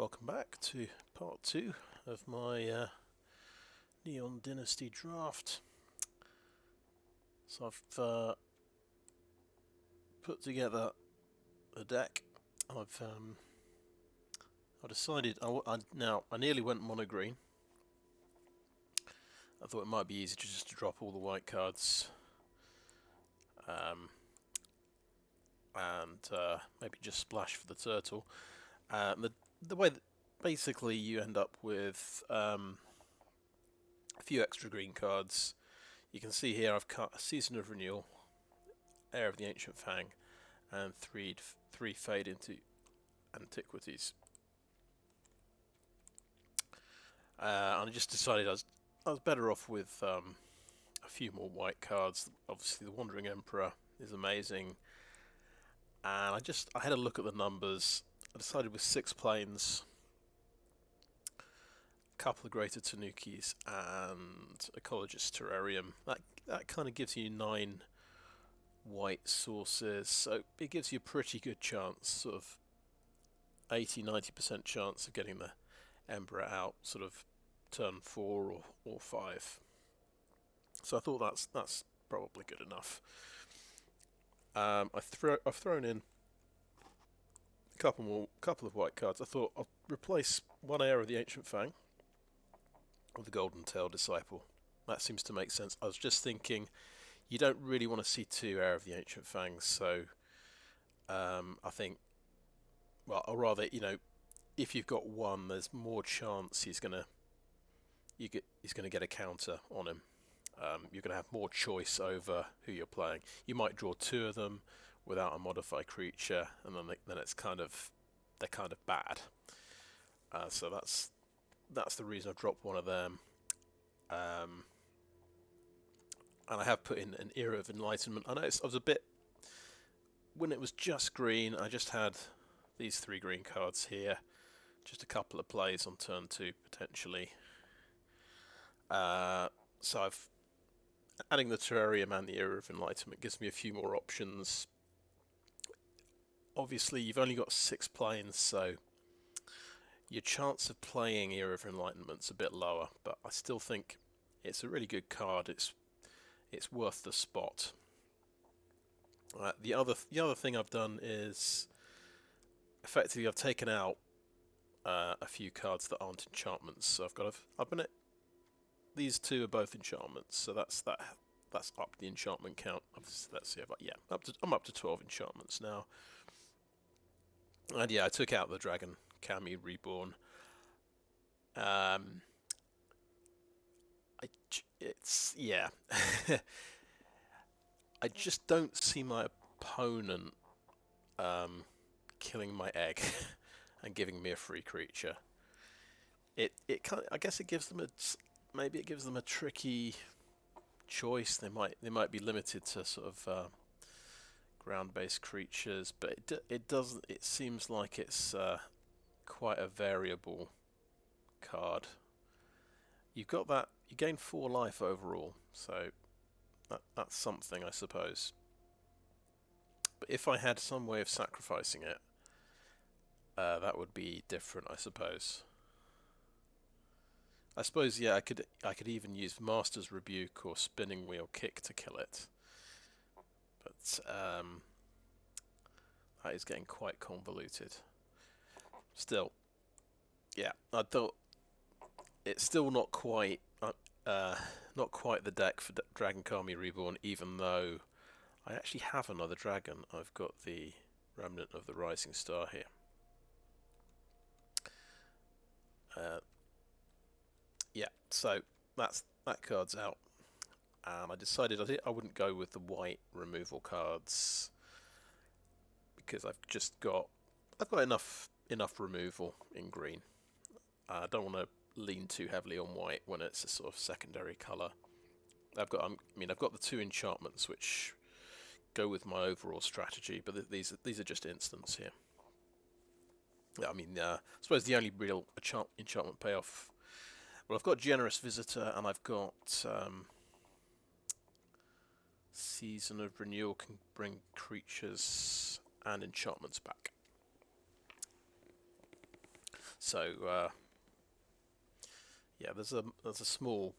Welcome back to part 2 of my Neon Dynasty Draft. So I've put together a deck. I decided I nearly went mono green. I thought it might be easy just to drop all the white cards and maybe just splash for the turtle. The way that basically you end up with a few extra green cards. You can see here I've cut a Season of Renewal, Heir of the Ancient Fang, and three fade into Antiquities. And I just decided I was better off with a few more white cards. Obviously the Wandering Emperor is amazing, and I had a look at the numbers. I decided with 6 planes, a couple of Greater Tanukis, and Ecologist Terrarium. That kind of gives you 9 white sources, so it gives you a pretty good chance, sort of 80-90% chance of getting the Emperor out, sort of turn 4 or 5. So I thought that's probably good enough. I've thrown in a couple of white cards. I thought I'll replace one Heir of the Ancient Fang with the Golden Tail Disciple. That seems to make sense. I was just thinking, you don't really want to see 2 Heir of the Ancient Fangs, so I think, well, or rather, if you've got one, there's more chance he's gonna get a counter on him. You're gonna have more choice over who you're playing. You might draw 2 of them without a modified creature, and then they're kind of bad. So that's the reason I've dropped one of them. And I have put in an Era of Enlightenment. I noticed I was a bit, when it was just green, I just had these 3 green cards here, just a couple of plays on turn 2 potentially. So adding the Terrarium and the Era of Enlightenment gives me a few more options. Obviously you've only got 6 planes, so your chance of playing Era of Enlightenment's a bit lower, but I still think it's a really good card. It's worth the spot. The other thing I've done is effectively I've taken out a few cards that aren't enchantments. So these 2 are both enchantments, so that's up the enchantment count. Let's see, I'm up to 12 enchantments now. And yeah, I took out the Dragon Kami Reborn. I just don't see my opponent killing my egg and giving me a free creature. I guess it gives them a tricky choice. They might be limited to sort of ground-based creatures, but it seems like it's quite a variable card. You gain 4 life overall, so that's something, I suppose. But if I had some way of sacrificing it, that would be different, I suppose. Yeah, I could even use Master's Rebuke or Spinning Wheel Kick to kill it. But that is getting quite convoluted. Still, yeah, I thought it's still not quite the deck for Dragon Kami Reborn, even though I actually have another dragon. I've got the Remnant of the Rising Star here. Yeah, so that card's out, and I decided I wouldn't go with the white removal cards because I've got enough removal in green. I don't want to lean too heavily on white when it's a sort of secondary colour. I've got the 2 enchantments which go with my overall strategy, but these are just instants here. I suppose the only real enchantment payoff. Well, I've got Generous Visitor, and I've got Season of Renewal can bring creatures and enchantments back. So yeah, there's a small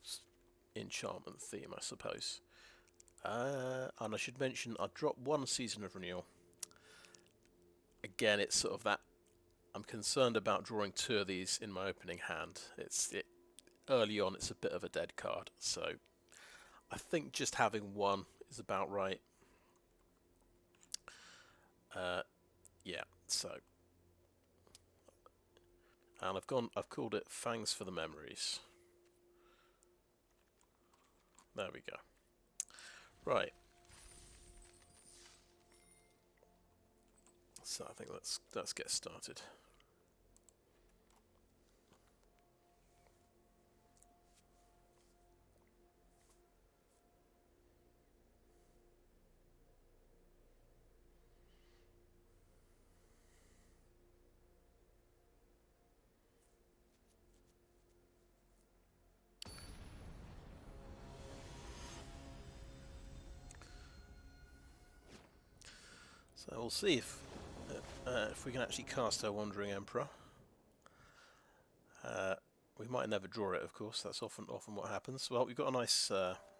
enchantment theme, I suppose. And I should mention, I dropped one Season of Renewal. Again, it's sort of that. I'm concerned about drawing 2 of these in my opening hand. Early on, it's a bit of a dead card, so I think just having one is about right. Yeah, so, and I've called it Fangs for the Memories. There we go. Right. So I think let's get started. So we'll see if we can actually cast our Wandering Emperor. We might never draw it, of course. That's often what happens. Well, we've got a nice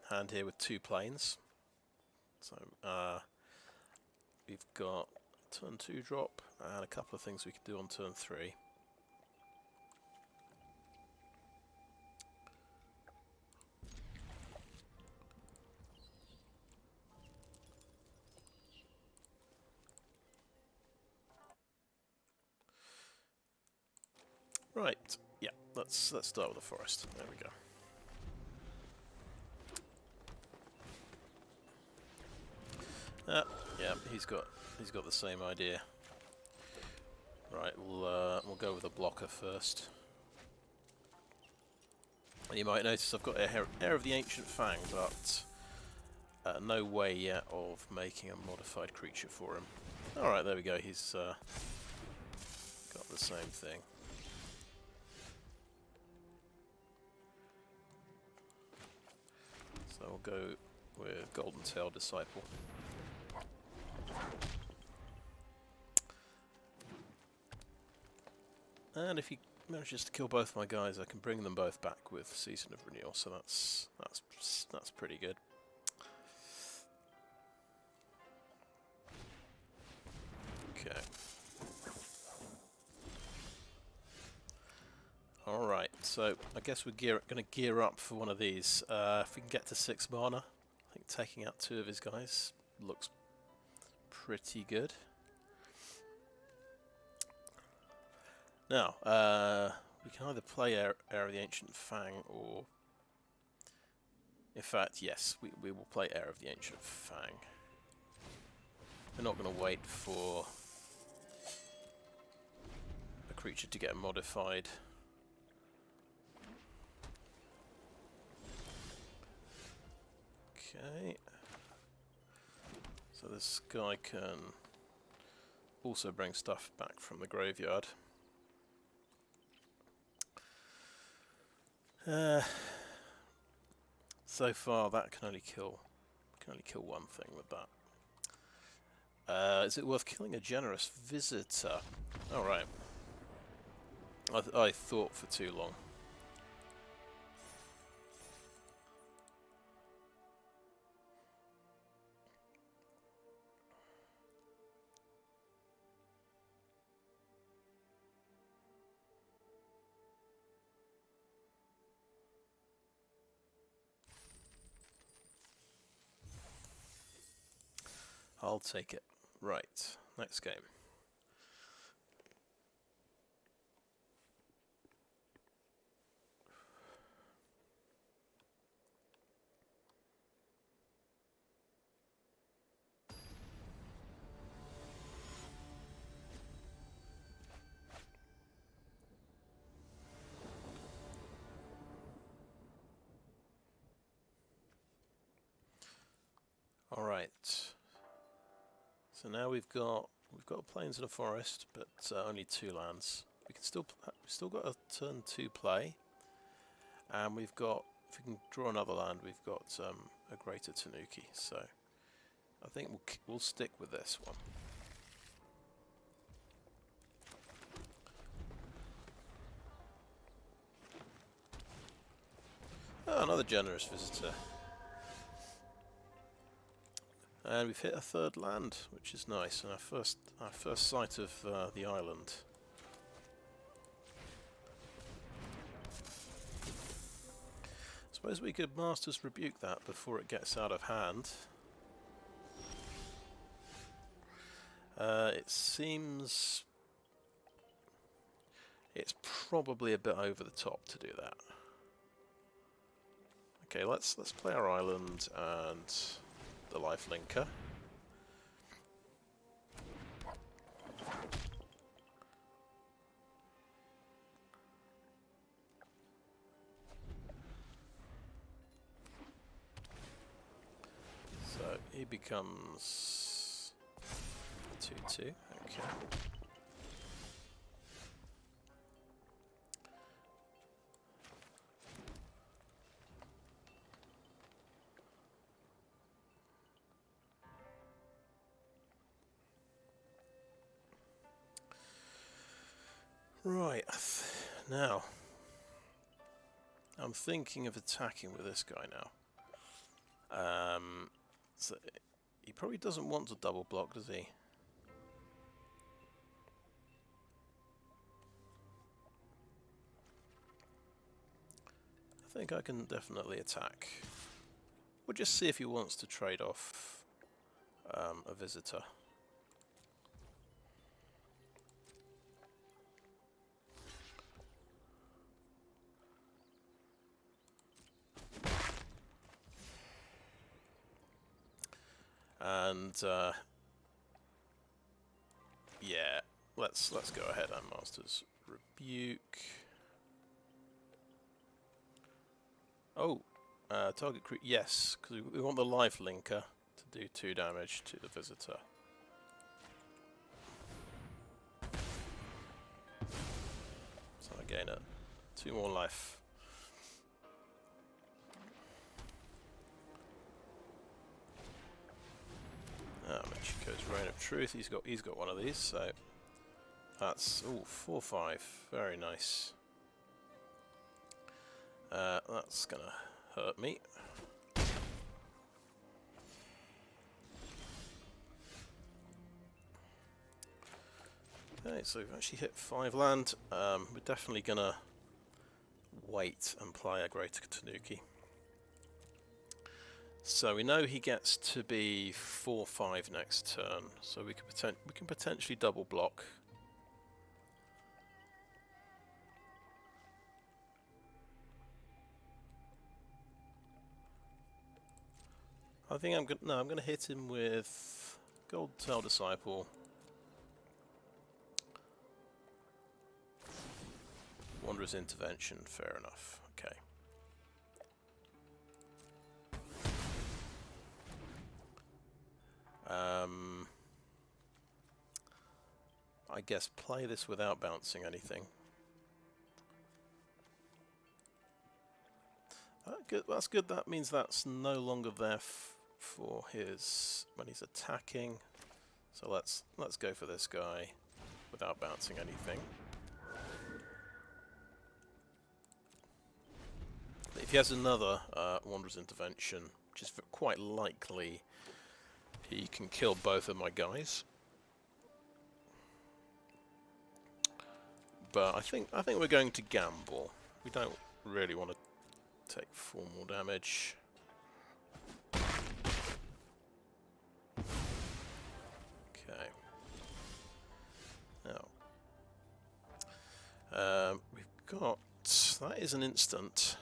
hand here with 2 planes. So we've got turn 2 drop and a couple of things we could do on turn 3. Right, yeah, let's start with the forest. There we go. Yeah, he's got the same idea. Right, we'll go with a blocker first. And you might notice I've got Heir of the Ancient Fang, but no way yet of making a modified creature for him. Alright, there we go, he's got the same thing. So we'll go with Golden Tail Disciple. And if he manages to kill both my guys, I can bring them both back with Season of Renewal, so that's pretty good. Okay. Alright, so I guess we're going to gear up for one of these. If we can get to 6 mana, I think taking out 2 of his guys looks pretty good. Now, we can either play Heir of the Ancient Fang or... In fact, yes, we will play Heir of the Ancient Fang. We're not going to wait for a creature to get modified. Okay. So this guy can also bring stuff back from the graveyard. So far, that can only kill one thing with that. Is it worth killing a generous visitor? All right. I thought for too long. I'll take it. Right, next game. All right. So now we've got plains and a forest, but only 2 lands. We can we've still got a turn 2 play, and we've got, if we can draw another land, we've got a Greater Tanuki. So I think we'll stick with this one. another generous visitor. And we've hit a third land, which is nice, and our first sight of the island. Suppose we could Master's Rebuke that before it gets out of hand. It seems it's probably a bit over the top to do that. Okay, let's play our island and the life linker. So he becomes 2/2. Okay. Right, now I'm thinking of attacking with this guy now. So he probably doesn't want to double block, does he? I think I can definitely attack. We'll just see if he wants to trade off a visitor. And yeah, let's go ahead and Master's Rebuke. Oh, target creep. Yes, because we want the life linker to do 2 damage to the visitor. So I gain 2 more life. Michiko's Reign of Truth. He's got one of these, so that's 4/5. Very nice. That's gonna hurt me. Okay, so we've actually hit 5 land. We're definitely gonna wait and play a Greater Tanuki. So we know he gets to be 4/5 next turn, so we can potentially double block. I think I'm going to hit him with Gold Tail Disciple, Wanderer's Intervention. Fair enough. Okay. I guess play this without bouncing anything. That's good. That means that's no longer there for his when he's attacking. So let's go for this guy without bouncing anything. If he has another Wanderer's Intervention, which is quite likely, he can kill both of my guys. But I think we're going to gamble. We don't really want to take 4 more damage. Okay. Now we've got that is an instant,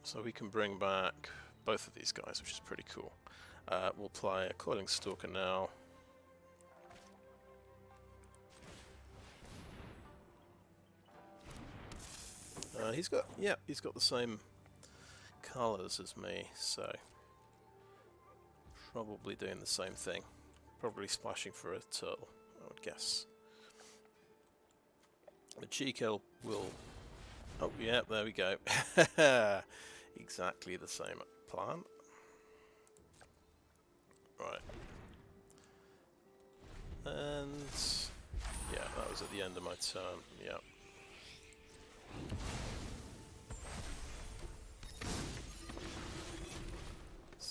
so we can bring back both of these guys, which is pretty cool. We'll play a Coiling Stalker now. He's got the same colours as me, so probably doing the same thing. Probably splashing for a turtle, I would guess. The Chico will... Oh yeah, there we go. Exactly the same plan. Right. And yeah, that was at the end of my turn. Yeah.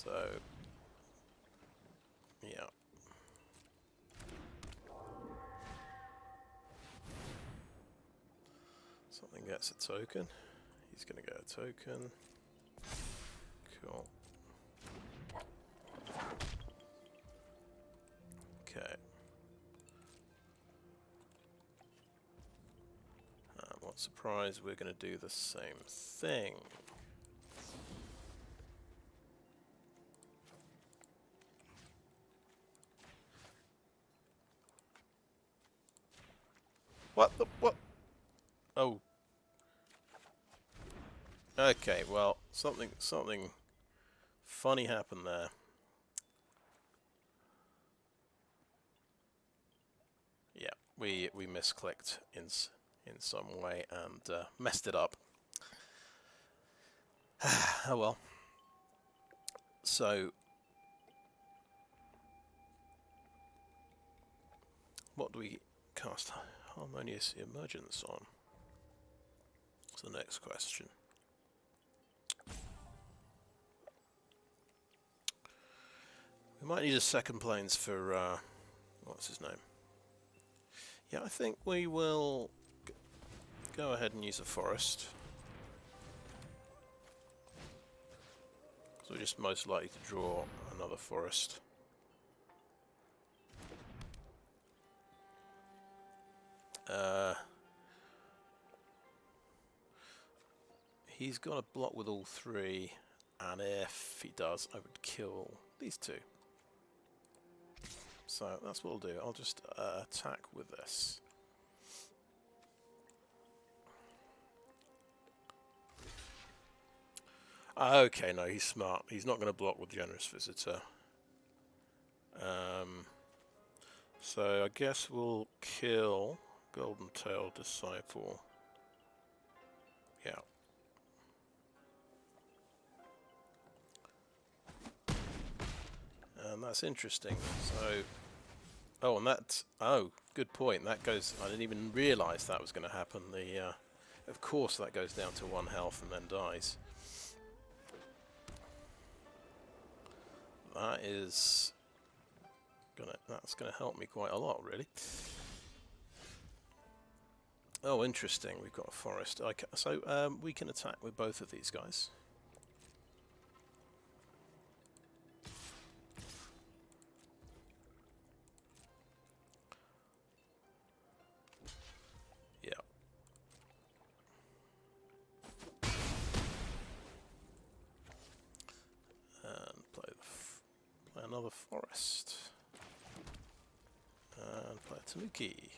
So, yeah. Something gets a token. He's going to get a token. Cool. Okay. What surprise, we're going to do the same thing. What the what? Oh. Okay, well, something funny happened there. Yeah, we misclicked in some way and messed it up. Oh well. So, what do we cast Harmonious Emergence on? That's the next question. We might need a second planes for, what's his name? Yeah, I think we will go ahead and use a forest. So we're just most likely to draw another forest. He's got a block with all three, and if he does, I would kill these two. So that's what I'll do. I'll just attack with this. Okay, no, he's smart. He's not going to block with Generous Visitor. So I guess we'll kill Golden Tail Disciple. Yeah. And that's interesting. So, oh, and that, oh, good point. That goes, I didn't even realise that was going to happen. The, of course that goes down to 1 health and then dies. That's gonna help me quite a lot, really. Oh, interesting. We've got a forest. Okay, so we can attack with both of these guys. Yeah. And play another forest. And play a Tanuki.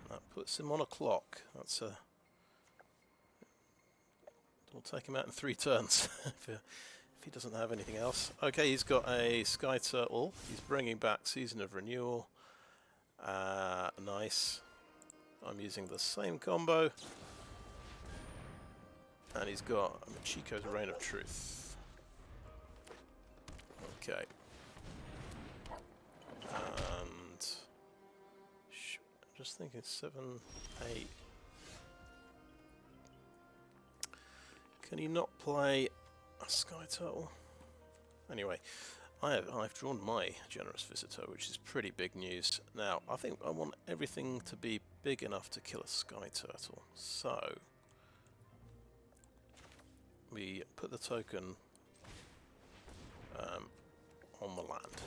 That puts him on a clock. That's a... We'll take him out in 3 turns if he doesn't have anything else. Okay, he's got a Skyturtle. He's bringing back Season of Renewal. Nice. I'm using the same combo. And he's got Michiko's Reign of Truth. Okay. And... I'm just thinking 7, 8... Can he not play a Skyturtle? Anyway, I've drawn my Generous Visitor, which is pretty big news. Now, I think I want everything to be big enough to kill a Skyturtle. So, we put the token on the land.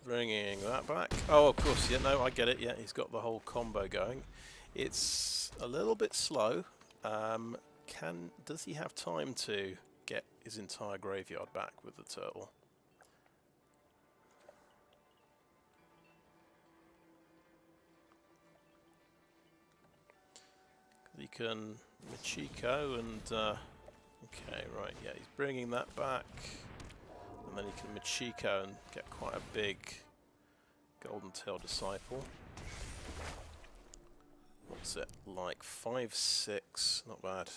Bringing that back. Oh, of course, yeah, no, I get it. Yeah, he's got the whole combo going. It's a little bit slow. Does he have time to get his entire graveyard back with the turtle? He can Michiko and... okay, right, yeah, he's bringing that back. And then he can Michiko and get quite a big Golden Tail Disciple. What's it like? 5/6, not bad.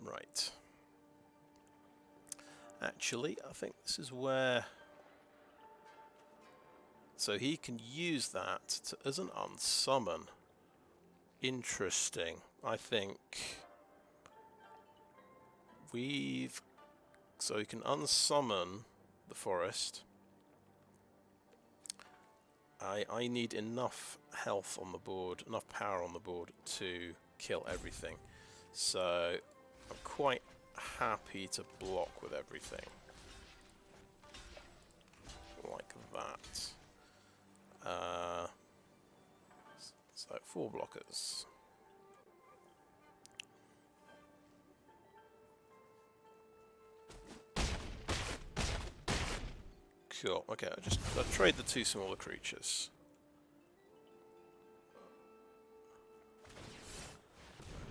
Right. Actually, I think this is where... So he can use that as an unsummon. Interesting. I think we've... So he can unsummon the forest. I need enough health on the board, enough power on the board to kill everything. So I'm quite happy to block with everything. Like that. So 4 blockers. Cool. Okay, I'll trade the 2 smaller creatures.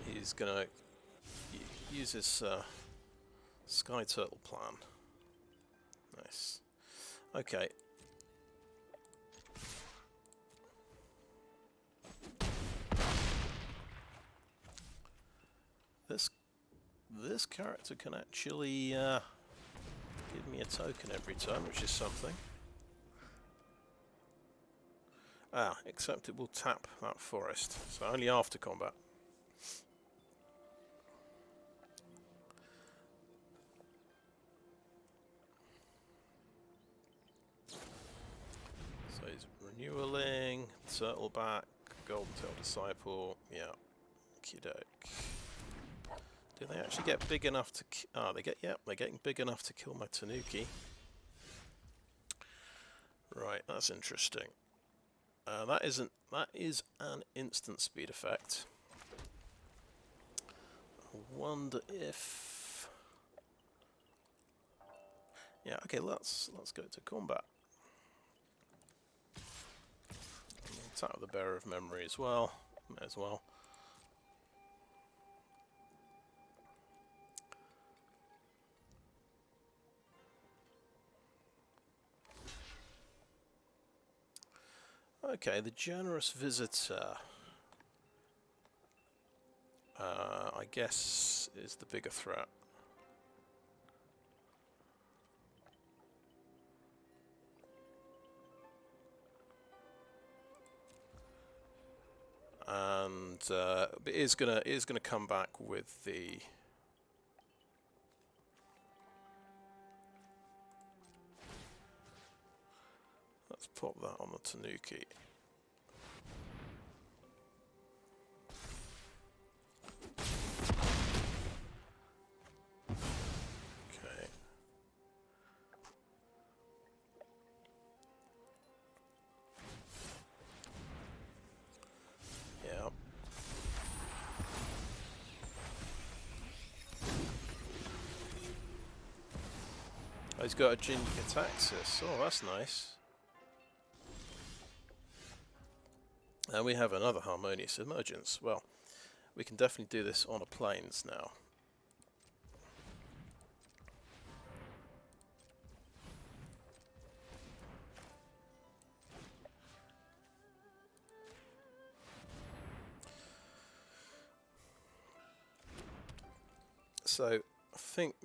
He's gonna use his Skyturtle plan. Nice. Okay. This character can actually give me a token every turn, which is something. Except it will tap that forest, so only after combat. So he's renewaling, turtle back, golden tail disciple, yeah, okey-doke. Do they actually get big enough to? They're getting big enough to kill my Tanuki. Right, that's interesting. That is an instant speed effect. I wonder if. Yeah, okay, let's go to combat. Attack with the Bearer of Memory as well. May as well. Okay, the Generous Visitor, I guess, is the bigger threat. And it is gonna come back with the. Let's pop that on the Tanuki. Okay. Yeah. Oh, he's got a Ginger Taxis. Oh, that's nice. And we have another Harmonious Emergence. Well, we can definitely do this on a plains now. So I think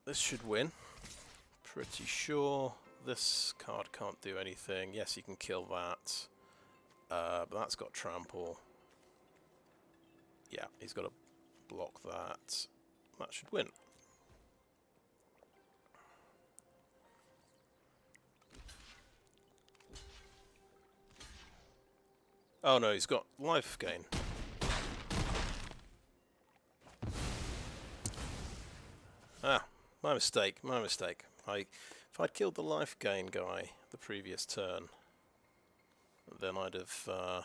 this should win. Pretty sure this card can't do anything. Yes, you can kill that. But that's got trample. Yeah, he's got to block that. That should win. Oh no, he's got life gain. Ah, my mistake, my mistake. If I'd killed the life gain guy the previous turn, then I'd have gone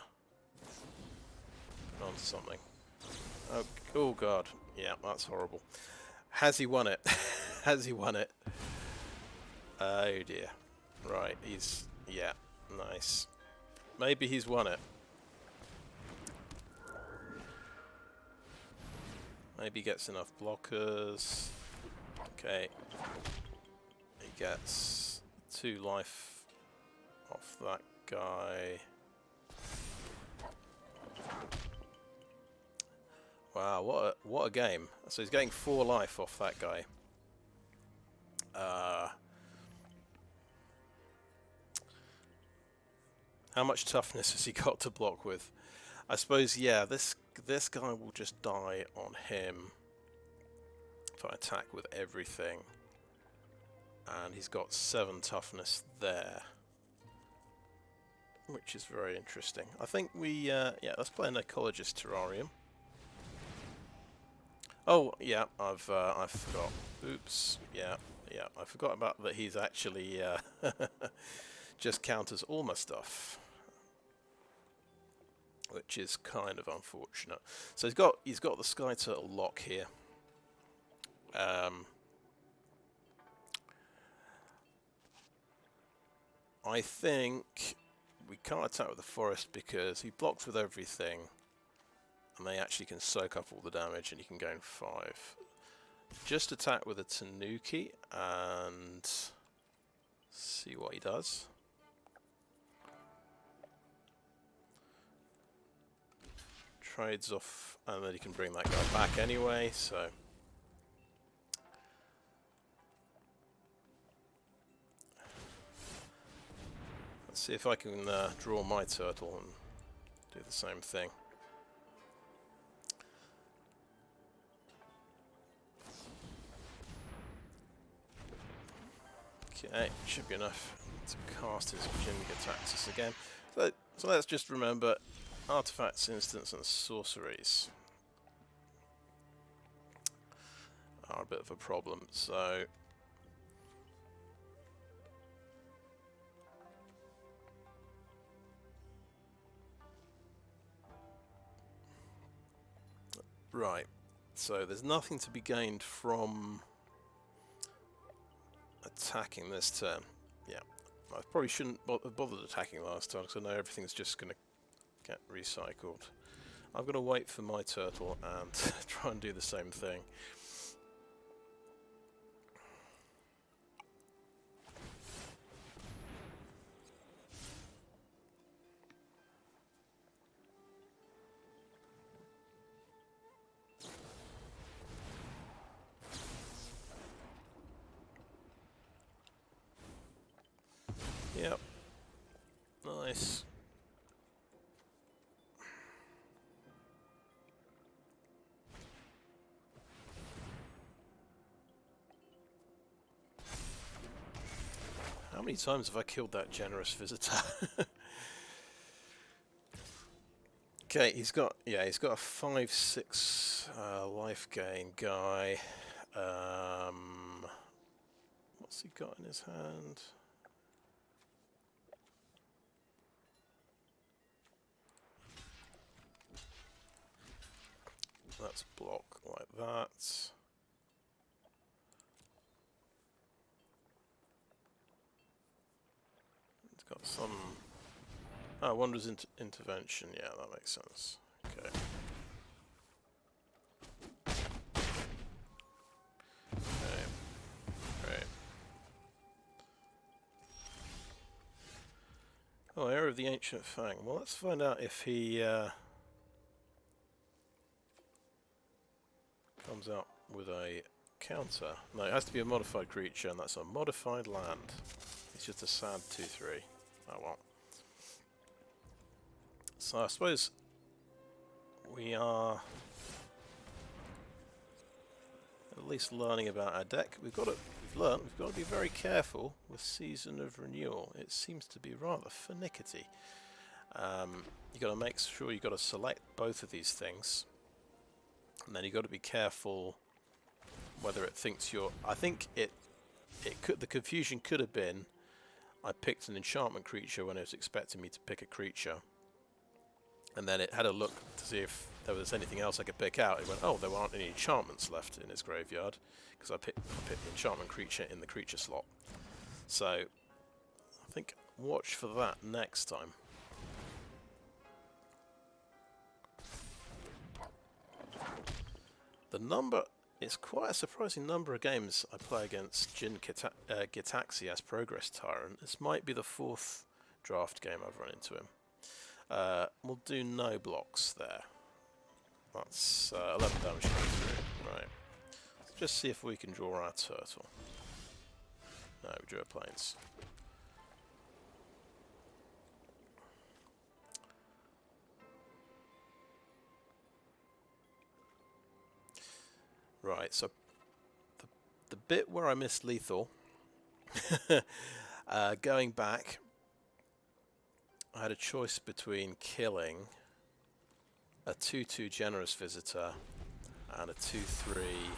on to something. Oh god, yeah, that's horrible. Has he won it? Has he won it? Oh dear. Right, yeah, nice. Maybe he's won it. Maybe he gets enough blockers. Okay. He gets 2 life off that guy. Wow, what a game. So he's getting 4 life off that guy. How much toughness has he got to block with? I suppose, yeah, this guy will just die on him if I attack with everything. And he's got 7 toughness there, which is very interesting. I think we, yeah, let's play an Ecologist Terrarium. Oh, yeah, I forgot. Oops, yeah, I forgot about that. He's actually just counters all my stuff, which is kind of unfortunate. So he's got the Skyturtle lock here. I think we can't attack with the forest because he blocks with everything, and they actually can soak up all the damage, and he can gain 5. Just attack with a Tanuki and see what he does. Trades off, and then he can bring that guy back anyway, so... Let's see if I can draw my turtle and do the same thing. Okay, should be enough to cast his Jin-Gitaxis again. So let's just remember artifacts, instants, and sorceries are a bit of a problem. So right, so there's nothing to be gained from attacking this turn. Yeah, I probably shouldn't have bothered attacking last time because I know everything's just going to get recycled. I'm going to wait for my turtle and try and do the same thing. Yep. Nice. How many times have I killed that generous visitor? Okay, he's got a 5/6 life gain guy. What's he got in his hand? Let's block like that. It's got some... Oh, Wanderer's Intervention. Yeah, that makes sense. Okay. Okay. Great. Oh, Heir of the Ancient Fang. Well, let's find out if he comes out with a counter. No, it has to be a modified creature, and that's a modified land. It's just a sad 2/3. Oh well. So I suppose we are at least learning about our deck. We've got to be very careful with Season of Renewal. It seems to be rather finicky. You got to make sure you got to select both of these things, and then you got to be careful whether it thinks you're. I think it could. The confusion could have been I picked an enchantment creature when it was expecting me to pick a creature, and then it had a look to see if there was anything else I could pick out. It went, oh, there aren't any enchantments left in its graveyard because I picked the enchantment creature in the creature slot. So I think watch for that next time. The number is quite a surprising number of games I play against Jin Gitaxi as Progress Tyrant. This might be the 4th draft game I've run into him. We'll do no blocks there. That's 11 damage coming through. Right. Let's just see if we can draw our turtle. No, we drew a plains. Right, so the bit where I missed lethal, going back, I had a choice between killing a 2/2 generous visitor and a 2/3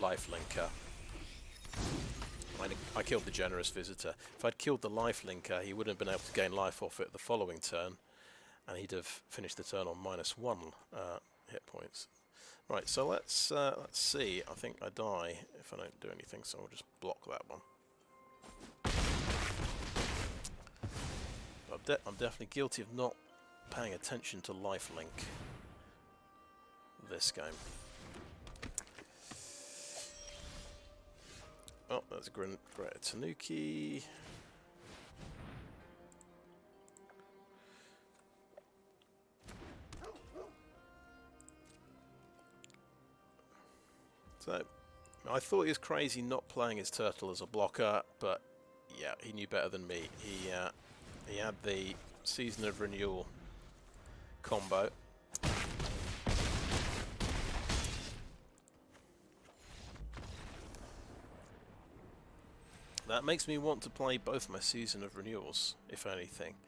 life linker. I killed the generous visitor. If I'd killed the life linker, he wouldn't have been able to gain life off it the following turn, and he'd have finished the turn on -1 hit points. Right, so let's see. I think I die if I don't do anything, so I'll just block that one. I'm definitely guilty of not paying attention to lifelink this game. Oh, that's a Greater Tanuki. So, I thought he was crazy not playing his turtle as a blocker, but yeah, he knew better than me. He had the Season of Renewal combo. That makes me want to play both my Season of Renewals, if anything.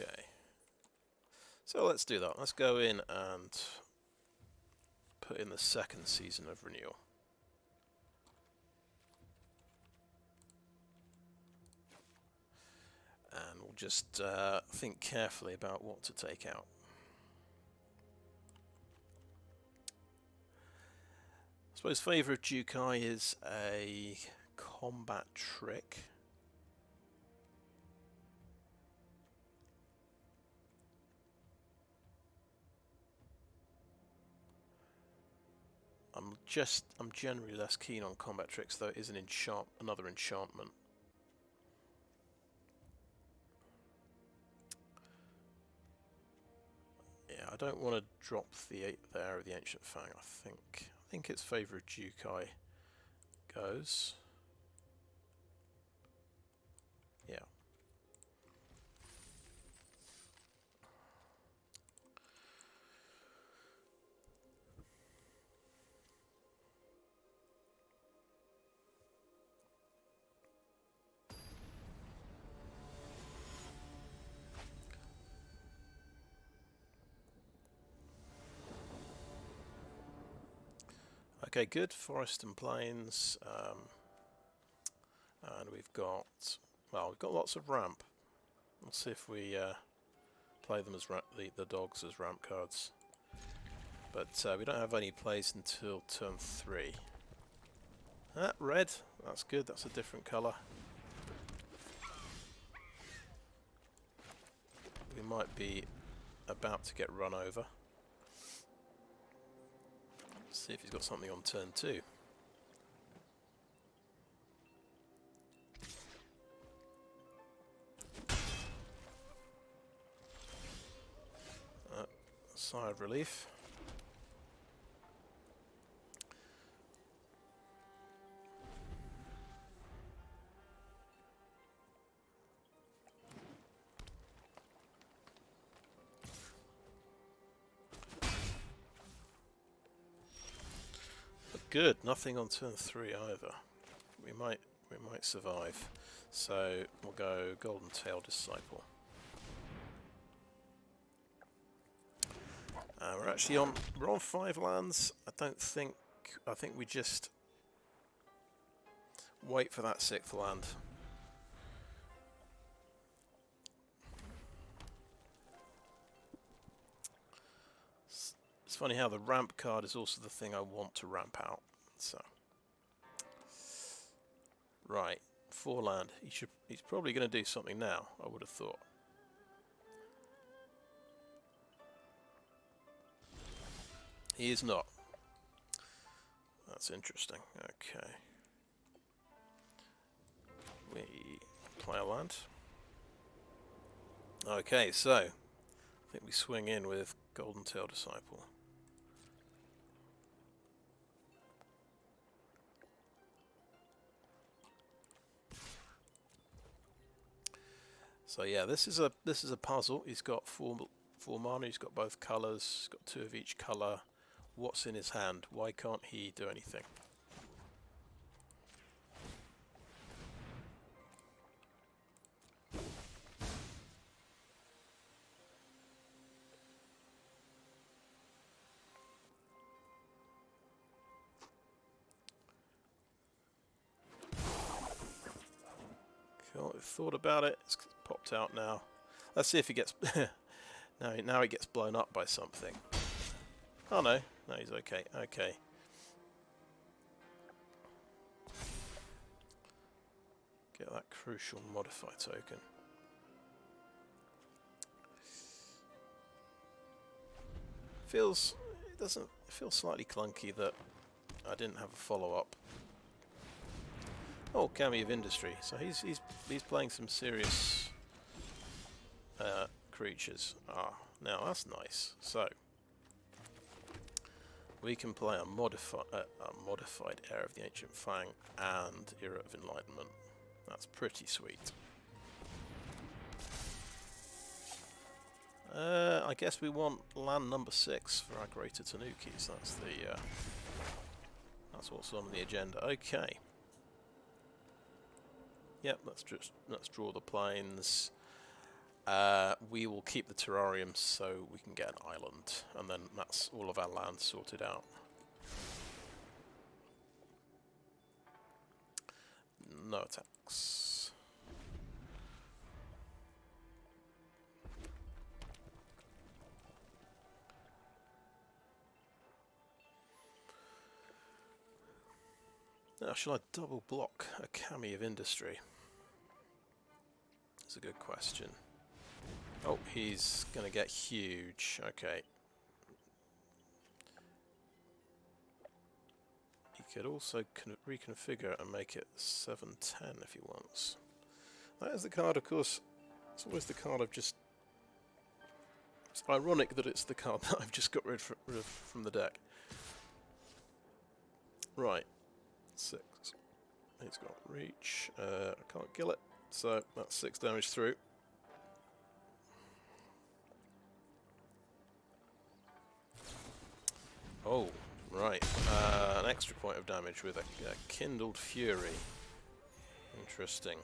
Okay. So let's do that. Let's go in and put in the second Season of Renewal. And we'll just think carefully about what to take out. I suppose Favour of Jukai is a combat trick. I'm generally less keen on combat tricks, though it is another enchantment. Yeah, I don't want to drop the Heir of the Ancient Fang. I think it's Favour of Jukai goes. Yeah. Okay, good. Forest and plains, and we've got lots of ramp. We'll see if we play them as the dogs as ramp cards. But we don't have any plays until turn 3. Red. That's good. That's a different colour. We might be about to get run over. See if he's got something on turn 2. Sigh of relief. Good, nothing on turn 3 either. We might survive. So we'll go Golden Tail Disciple. We're on 5 lands. I think we just wait for that 6th land. It's funny how the ramp card is also the thing I want to ramp out. So, Right, 4 land. He's probably going to do something now, I would have thought. He is not. That's interesting. Okay. We play a land. Okay, so I think we swing in with Golden Tail Disciple. So yeah, this is a puzzle. He's got four mana. He's got both colours. He's got 2 of each colour. What's in his hand? Why can't he do anything? Cool. I've thought about it. It's popped out now. Let's see if he gets. now he gets blown up by something. Oh no, no, he's okay. Okay. Get that crucial modify token. It feels slightly clunky that I didn't have a follow-up. Oh, Kami of Industry. So he's playing some serious creatures. Ah, now that's nice. So we can play a modified Heir of the Ancient Fang and Era of Enlightenment. That's pretty sweet. I guess we want land number 6 for our Greater Tanukis. That's what's on the agenda. Okay. Yep, let's draw the planes. We will keep the Terrarium so we can get an island, and then that's all of our land sorted out. No attacks. Now, shall I double block a Kami of Industry? That's a good question. Oh, he's going to get huge. Okay. He could also reconfigure and make it 7/10 if he wants. That is the card, of course. It's always the card I've just... It's ironic that it's the card that I've just got rid of from the deck. Right. 6. He's got reach. I can't kill it. So that's 6 damage through. Oh, right. An extra point of damage with a Kindled Fury. Interesting.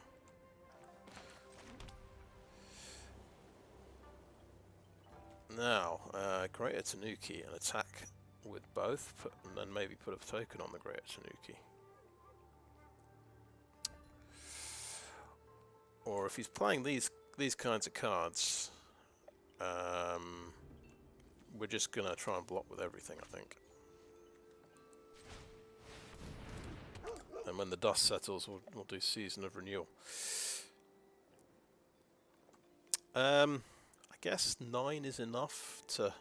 Now, Greater Tanuki, an attack with both, and then maybe put a token on the Greater Tanuki. Or if he's playing these kinds of cards, we're just going to try and block with everything, I think. And when the dust settles, we'll do Season of Renewal. I guess 9 is enough to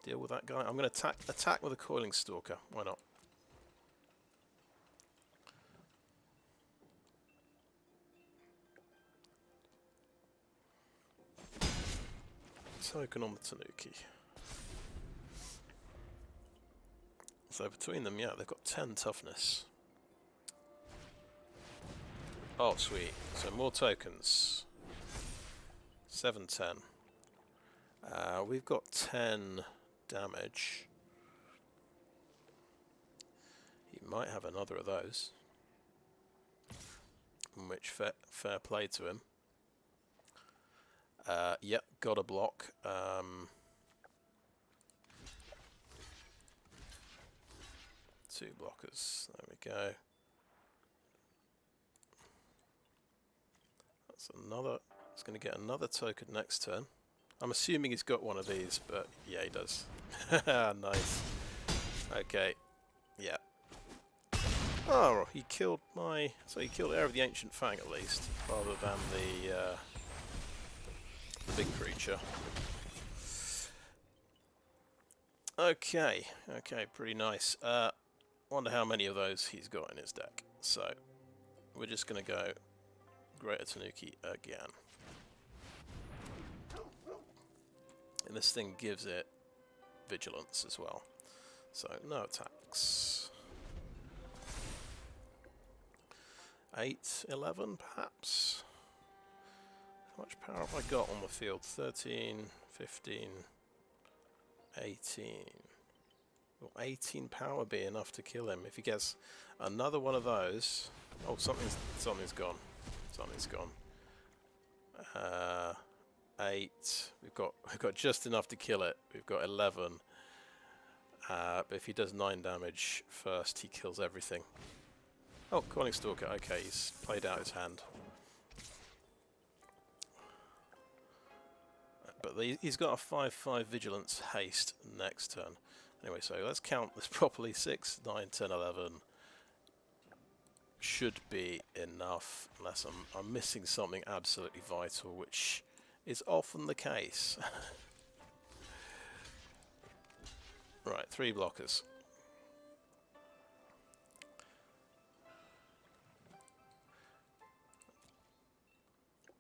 deal with that guy. I'm going to attack with a Coiling Stalker. Why not? Token on the Tanuki. So between them, yeah, they've got 10 toughness. Oh, sweet. So more tokens. 7/10. We've got 10 damage. He might have another of those. In which fair play to him. Yep, got a block. 2 blockers. There we go. That's another. He's going to get another token next turn. I'm assuming he's got one of these, but yeah, he does. Nice. Okay. Yeah. Oh, he killed my... So he killed Heir of the Ancient Fang at least, rather than the big creature. Okay, okay, pretty nice. Wonder how many of those he's got in his deck. So, we're just going to go Greater Tanuki again. And this thing gives it vigilance as well. So, no attacks. 8, 11 perhaps? How much power have I got on the field? 13, 15, 18. Will 18 power be enough to kill him? If he gets another one of those... Oh, something's gone. Something's gone. 8. We've got just enough to kill it. We've got 11. But if he does 9 damage first, he kills everything. Oh, Coiling Stalker. Okay, he's played out his hand. But he's got a 5/5 Vigilance Haste next turn. Anyway, so let's count this properly. 6, 9, 10, 11. Should be enough, unless I'm missing something absolutely vital, which is often the case. Right, 3 blockers.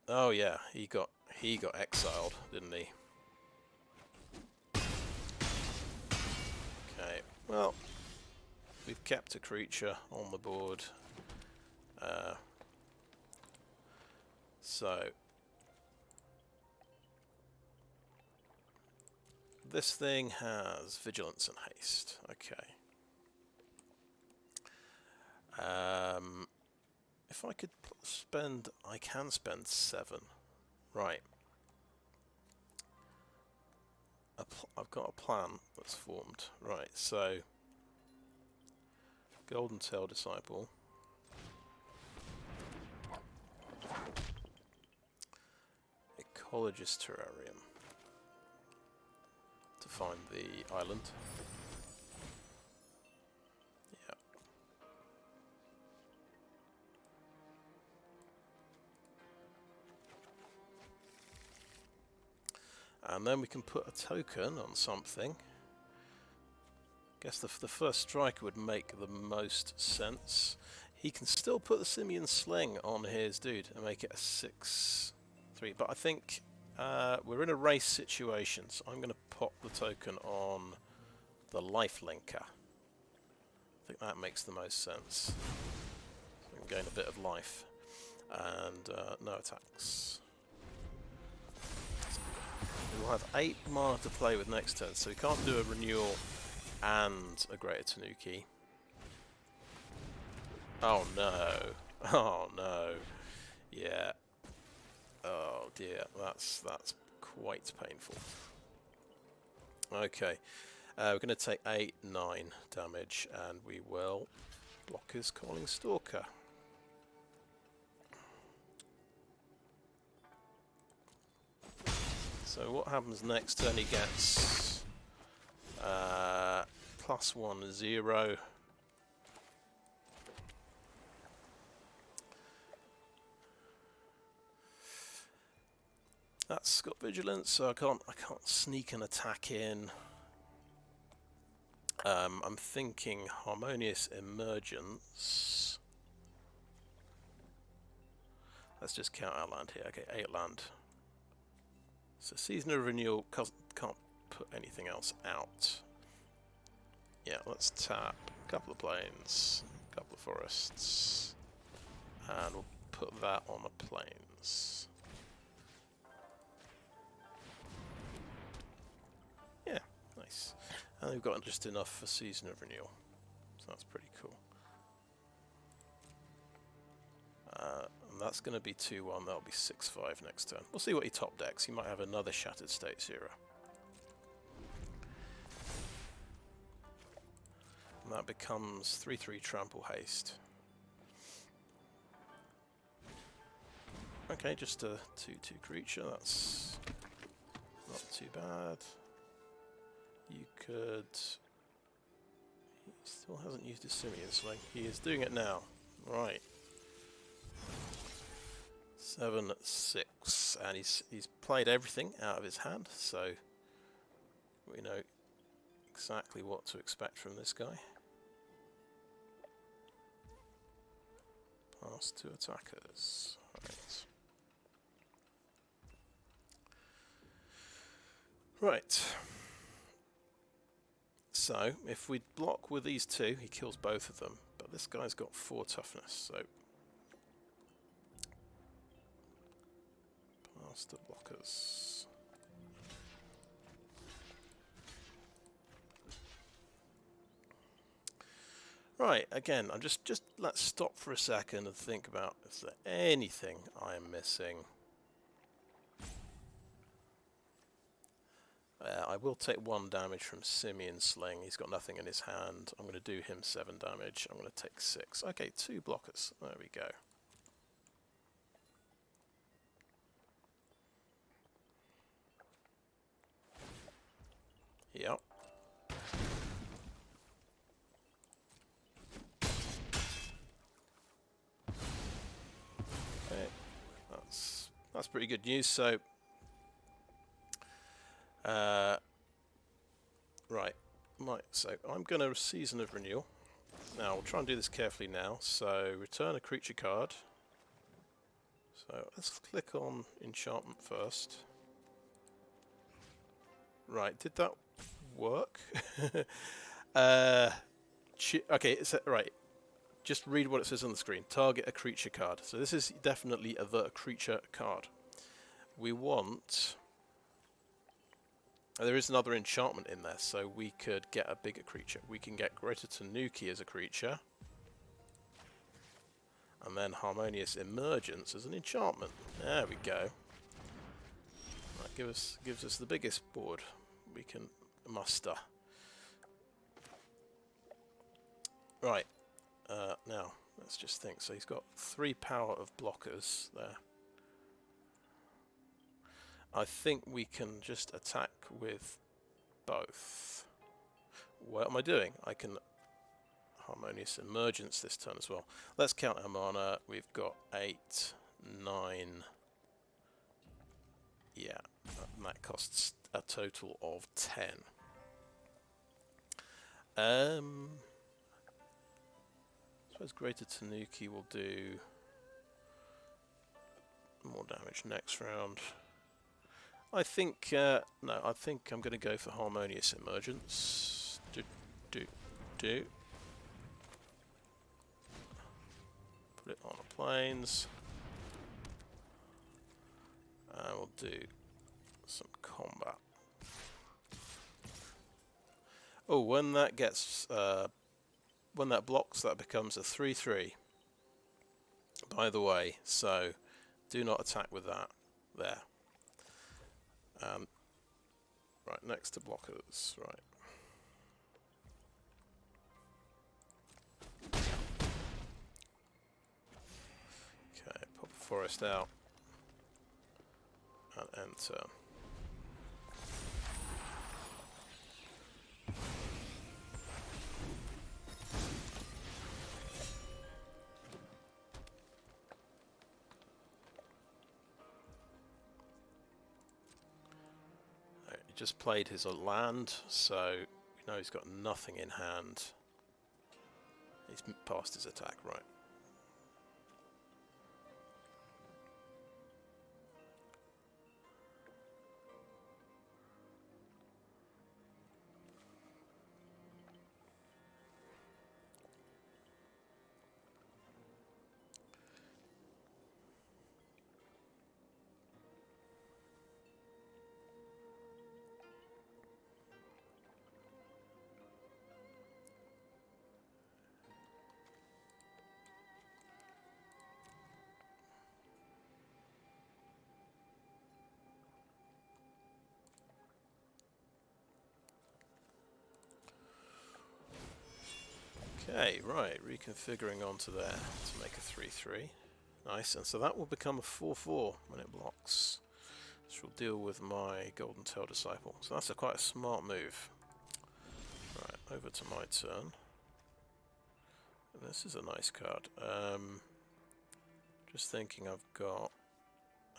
Oh yeah, he got exiled, didn't he? Okay, well, we've kept a creature on the board. So this thing has vigilance and haste. Okay. If I could spend, I can spend 7. Right. I've got a plan that's formed. Right, so Golden Tail Disciple. Ecologist Terrarium to find the island. Yeah. And then we can put a token on something. Guess the first striker would make the most sense. He can still put the Simian Sling on his dude and make it a 6/3, but I think we're in a race situation, so I'm going to pop the token on the Life Linker. I think that makes the most sense. So we can gain a bit of life. And no attacks. We'll have 8 mana to play with next turn, so we can't do a Renewal and a Greater Tanuki. Oh no. Oh no. Yeah. Oh dear, that's quite painful. Okay, we're going to take 8, 9 damage, and we will block his Coiling Stalker. So what happens next turn? He gets +1, 0. That's got vigilance, so I can't sneak an attack in. I'm thinking Harmonious Emergence. Let's just count our land here. Okay, 8 land. So Season of Renewal can't put anything else out. Yeah, let's tap a couple of plains, a couple of forests, and we'll put that on the plains. Yeah, nice. And we've got just enough for Season of Renewal, so that's pretty cool. And that's going to be 2/1, that'll be 6/5 next turn. We'll see what he top decks. He might have another Shattered States era. And that becomes 3/3 Trample Haste. Okay, just a 2/2 creature, that's not too bad. You could He still hasn't used his Simian Sling. He is doing it now. Right. 7-6, and he's played everything out of his hand, so we know exactly what to expect from this guy. Pass to attackers. Right. So, if we block with these two, he kills both of them. But this guy's got 4 toughness, so... Pass to blockers. Right, again, I'm just let's stop for a second and think about, is there anything I am missing? I will take 1 damage from Simian Sling. He's got nothing in his hand. I'm going to do him 7 damage. I'm going to take 6. Okay, 2 blockers. There we go. Yep. Okay, that's pretty good news. So, right, so I'm going to Season of Renewal. Now, we'll try and do this carefully now. So, return a creature card. So, let's click on Enchantment first. Right, did that work? Okay, right. Just read what it says on the screen. Target a creature card. So this is definitely a creature card. We want... There is another enchantment in there, so we could get a bigger creature. We can get Greater Tanuki as a creature. And then Harmonious Emergence as an enchantment. There we go. That gives us the biggest board we can muster. Right. Now, let's just think. So he's got 3 power of blockers there. I think we can just attack with both. What am I doing? I can Harmonious Emergence this turn as well. Let's count our mana. We've got 8, 9. Yeah, and that costs a total of 10. I suppose Greater Tanuki will do more damage next round. I think, no, I think I'm going to go for Harmonious Emergence. Put it on the plains. And we'll do some combat. Oh, when that gets, when that blocks, that becomes a 3/3. By the way, so do not attack with that there. Right, next to blockers, right. Okay, pop a forest out and enter. Just played his land, so we know he's got nothing in hand. He's passed his attack, right. Okay, right, reconfiguring onto there to make a 3/3. Nice, and so that will become a 4/4 when it blocks. This will deal with my Golden Tail Disciple. So that's quite a smart move. Right, over to my turn. This is a nice card. Just thinking I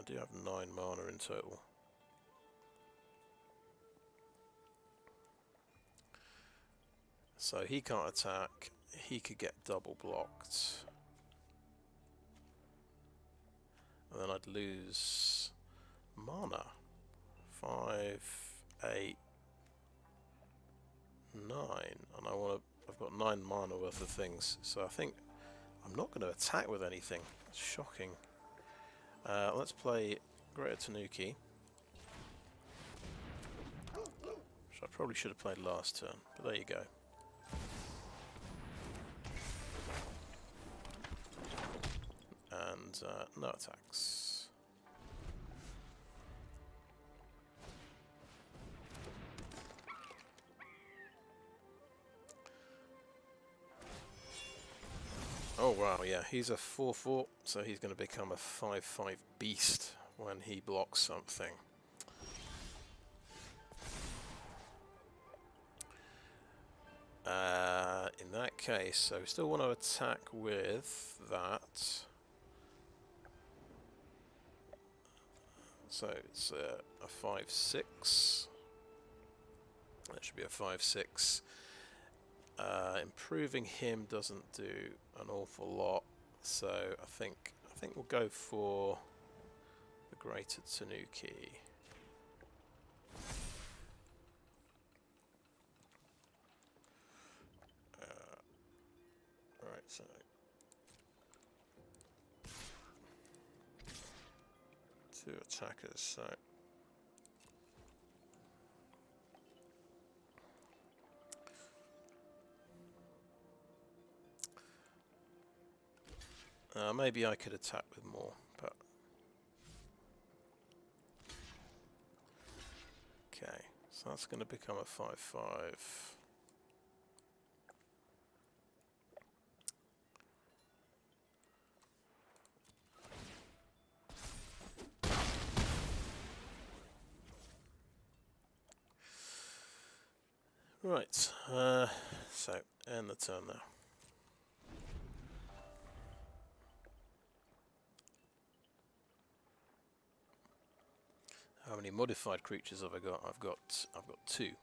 do have 9 mana in total. So he can't attack, he could get double blocked. And then I'd lose mana. 5, 8, 9. And I've got 9 mana worth of things. So I think I'm not going to attack with anything. It's shocking. Let's play Greater Tanuki. Which I probably should have played last turn, but there you go. And no attacks. Oh wow, yeah, he's a 4/4, so he's going to become a 5/5 beast when he blocks something. In that case, so we still want to attack with that. So it's a 5/6. That should be a 5/6. Improving him doesn't do an awful lot, so I think we'll go for the Greater Tanuki. Right, so two attackers, so maybe I could attack with more, but okay, so that's going to become a 5/5. Right, so end the turn now. How many modified creatures have I got? I've got 2.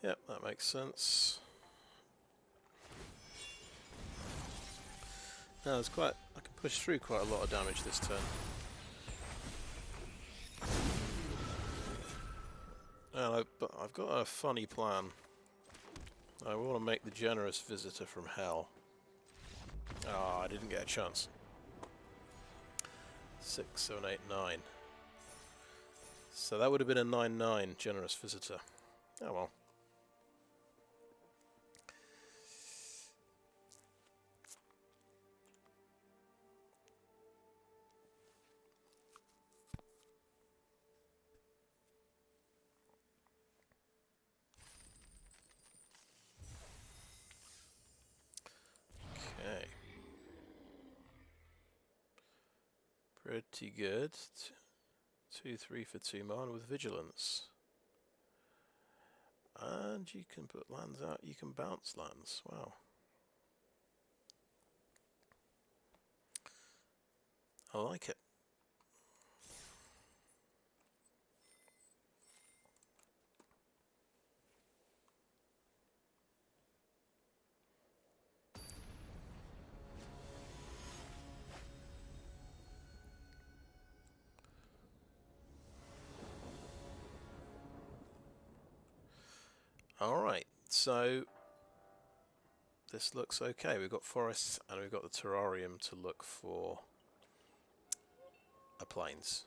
Yep, that makes sense. Now I can push through quite a lot of damage this turn. But I've got a funny plan. I want to make the Generous Visitor from Hell. Ah, I didn't get a chance. 6, 7, 8, 9. So that would have been a 9/9 Generous Visitor. Oh well. Okay. Pretty good. 2/3 for 2 mana with Vigilance. And you can put lands out, you can bounce lands. Wow. I like it. Alright, so this looks okay. We've got forests and we've got the Terrarium to look for a plains.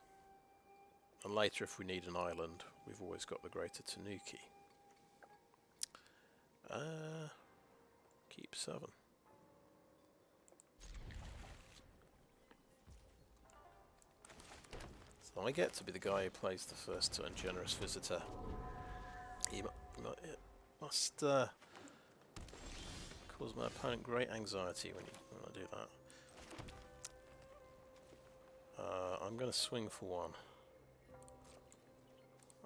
And later, if we need an island, we've always got the Greater Tanuki. Keep 7. So I get to be the guy who plays the first turn Generous Visitor. He must cause my opponent great anxiety when I do that. I'm going to swing for one.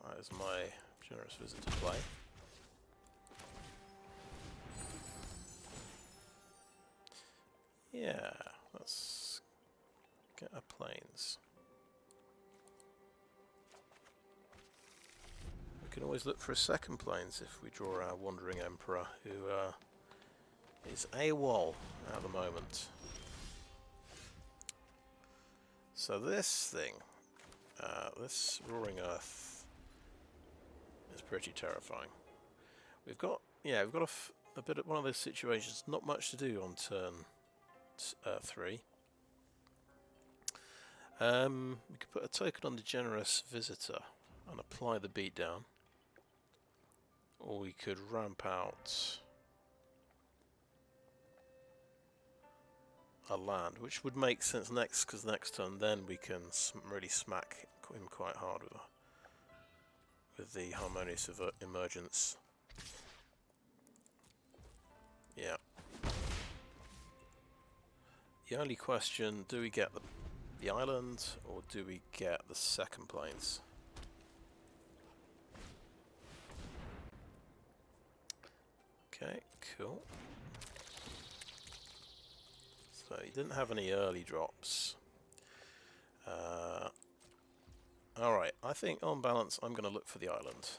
That is my Generous Visitor play. Yeah, let's get our planes. We can always look for a second planes if we draw our Wandering Emperor, who is AWOL at the moment. So this thing, this Roaring Earth, is pretty terrifying. We've got a bit of one of those situations, not much to do on turn 3. We could put a token on the Generous Visitor and apply the beatdown, or we could ramp out a land, which would make sense next, because next turn then we can really smack him quite hard with the Harmonious Emergence. Yeah. The only question, do we get the island, or do we get the second planes? Okay, cool. So he didn't have any early drops. Alright, I think on balance I'm going to look for the island.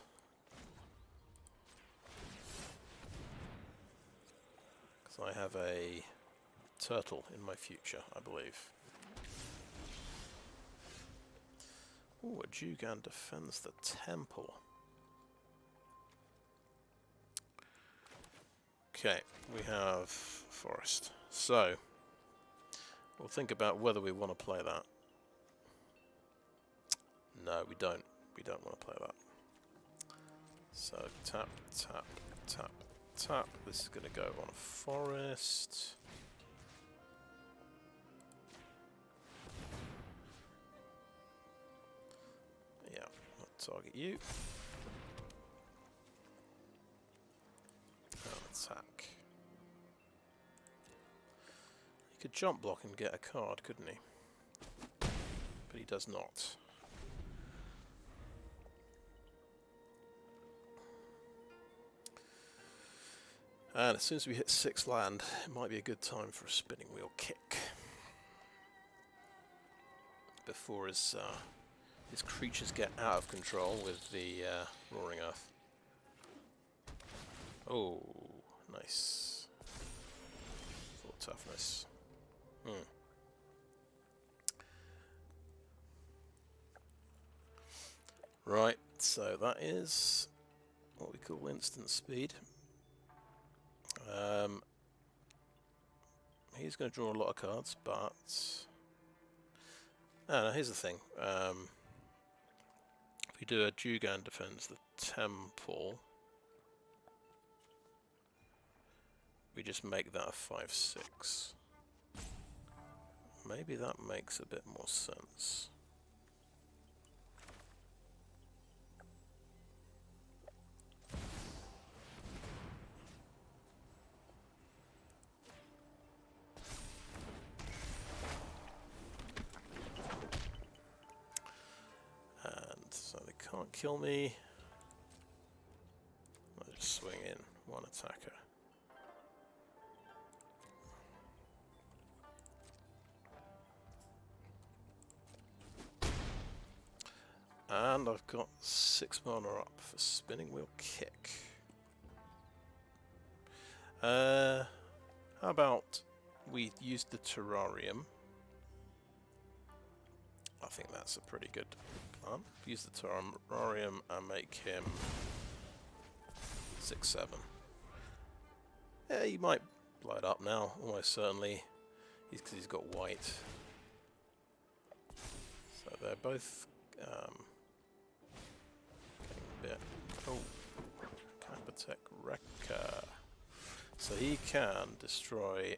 Because I have a turtle in my future, I believe. Ooh, a Jugan defends the temple. Okay, we have forest. So, we'll think about whether we want to play that. No, we don't. We don't want to play that. So, tap, tap, tap, tap. This is going to go on a forest. Yeah, I'll target you. Attack. He could jump block and get a card, couldn't he? But he does not. And as soon as we hit 6 land, it might be a good time for a spinning wheel kick. Before his creatures get out of control with the Roaring Earth. Oh, nice. Full toughness. Right, so that is what we call instant speed. He's going to draw a lot of cards, but... now here's the thing. If we do a Jugan defends the temple, we just make that a 5/6. Maybe that makes a bit more sense. Can't kill me. I'll just swing in one attacker. And I've got 6 mana up for Spinning Wheel Kick. How about we use the Terrarium? I think that's a pretty good plan. Use the Terrarium and make him 6/7. Yeah, he might light up now, almost certainly. Because he's got white. So they're both getting a bit. Oh, Capatek Wrecker. So he can destroy.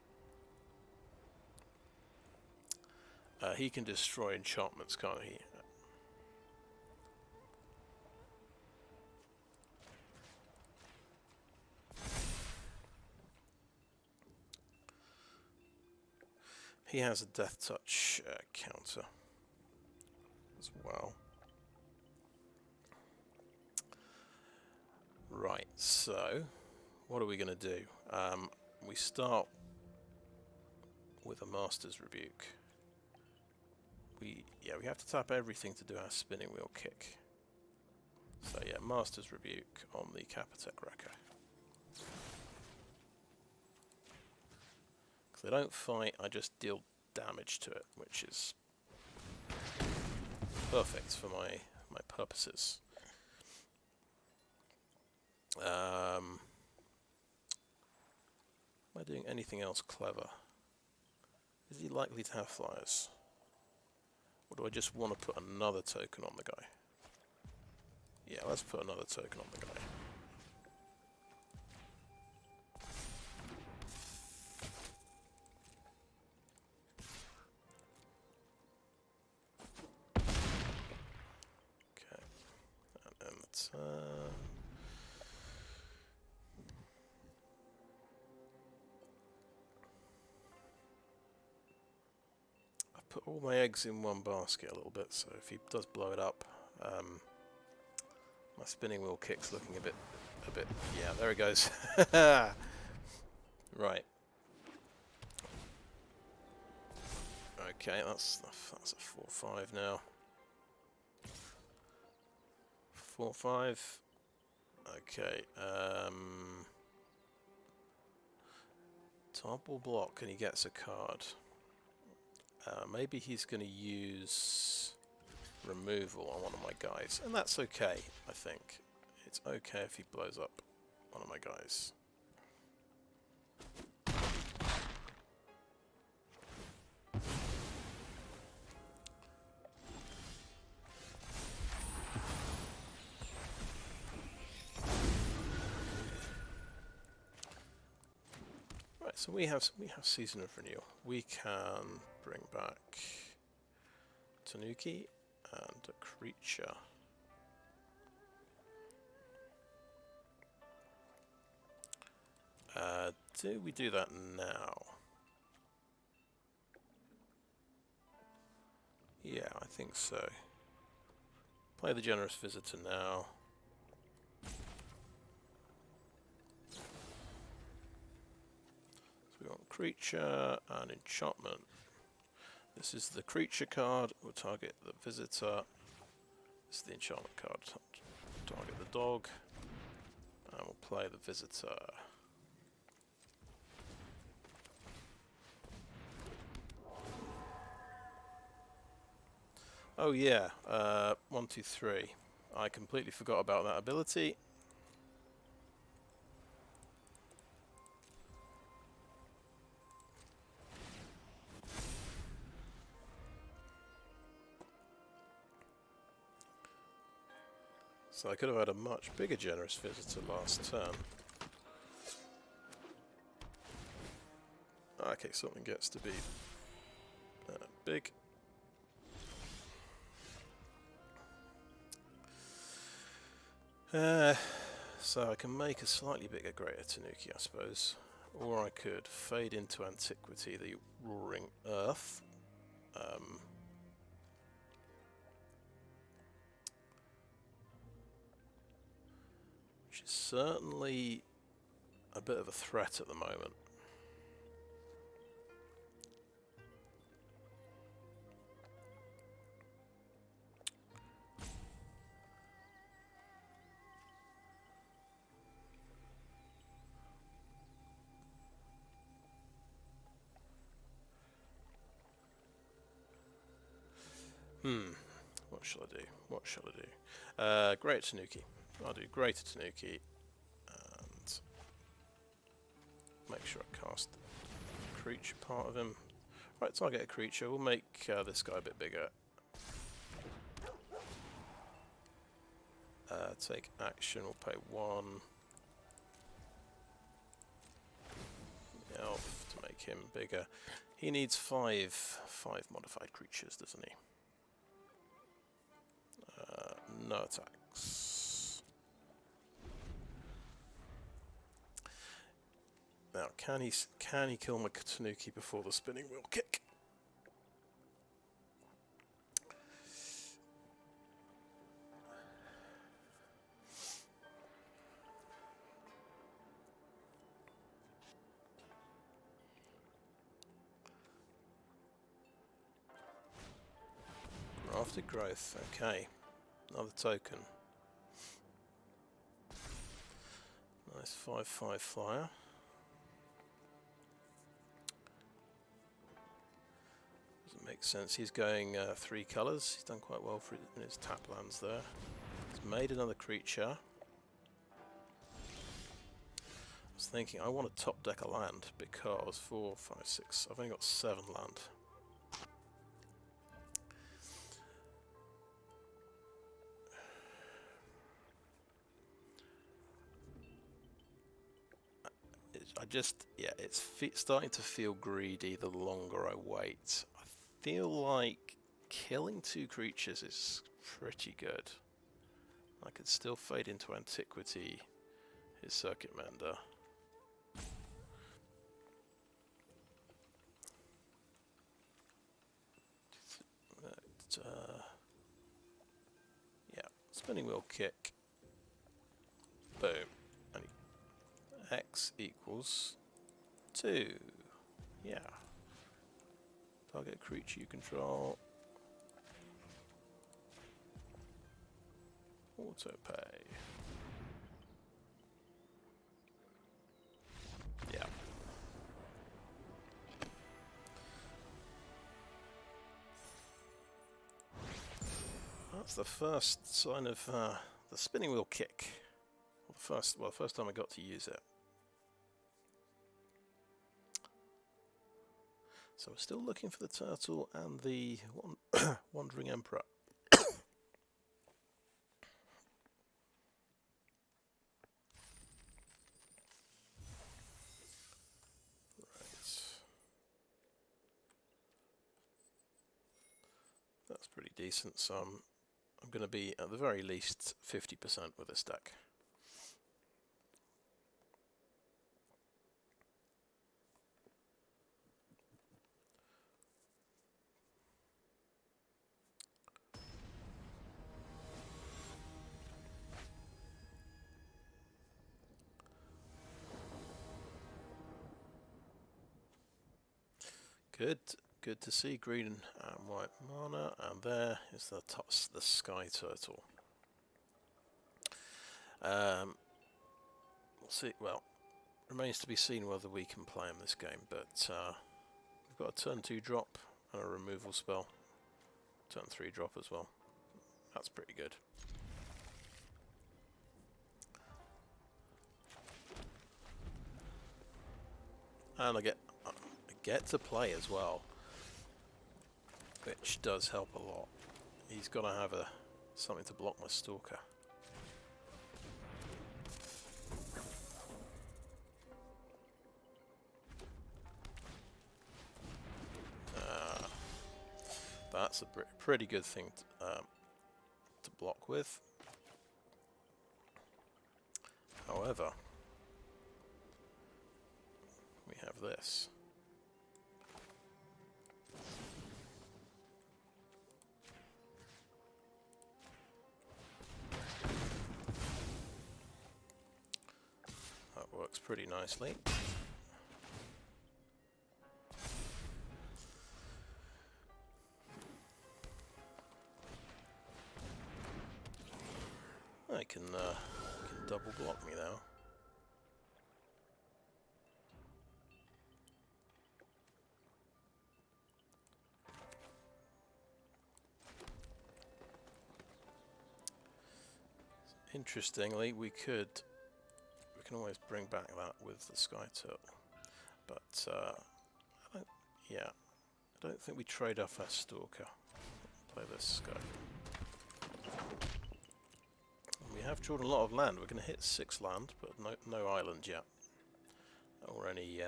He can destroy enchantments, can't he? he has a Death Touch counter as well. Right, so what are we going to do? We start with a Master's Rebuke. We have to tap everything to do our spinning wheel kick. So yeah, Master's Rebuke on the Capitec Wrecker. Because they don't fight, I just deal damage to it, which is perfect for my purposes. Am I doing anything else clever? Is he likely to have flyers? Or do I just want to put another token on the guy? Yeah, let's put another token on the guy. Okay, and then the turn. I've put all my eggs in one basket a little bit, so if he does blow it up, my spinning wheel kick's looking a bit, yeah, there it goes. Right. Okay, that's a 4/5 now. 4/5. Okay. Topple block, and he gets a card. Maybe he's going to use removal on one of my guys, and that's okay. I think it's okay if he blows up one of my guys. Right, so we have Season of Renewal. We can bring back Tanuki and a creature. Do we do that now? Yeah, I think so. Play the Generous Visitor now. So we want creature and enchantment. This is the creature card. We'll target the visitor. This is the enchantment card. Target the dog. And we'll play the visitor. Oh yeah, 1, 2, 3. I completely forgot about that ability. So I could have had a much bigger Generous Visitor last turn. Okay, something gets to be big. So I can make a slightly bigger Greater Tanuki, I suppose. Or I could fade into Antiquity, the Roaring Earth. Which is certainly a bit of a threat at the moment. What shall I do? What shall I do? Greater Tanuki. I'll do Greater Tanuki and make sure I cast the creature part of him. Right, target a creature. We'll make this guy a bit bigger. Take action. We'll pay 1 elf to make him bigger. He needs 5 modified creatures, doesn't he? No attacks. Now, can he kill my Tanuki before the spinning wheel kick? Shafted Growth, okay. Another token. Nice 5/5 flyer. Doesn't make sense. He's going 3 colours. He's done quite well for in his tap lands there. He's made another creature. I was thinking I want to top deck a land because 4, 5, 6. I've only got 7 land. It's starting to feel greedy the longer I wait. I feel like killing 2 creatures is pretty good. I could still fade into Antiquity, his Circuit Mender. Yeah, Spinning Wheel Kick. Boom. And X equals 2. Yeah. Target creature you control. Auto pay. Yeah. That's the first sign of the Spinning Wheel Kick. The first time I got to use it. So we're still looking for the turtle and the Wandering Emperor. That's pretty decent. So I'm going to be at the very least 50% with this deck. Good to see green and white mana, and there is the Skyturtle. We'll see. Well, remains to be seen whether we can play him this game, but we've got a turn 2 drop and a removal spell. Turn 3 drop as well. That's pretty good. And I get to play as well, which does help a lot. He's got to have something to block my Stalker. That's a pretty good thing to block with. However, we have this. That works pretty nicely. I can double block me now. Interestingly, we can always bring back that with the Skyturtle, but I don't think we trade off our Stalker. Play this guy. We have drawn a lot of land. We're going to hit 6 land, but no island yet, or any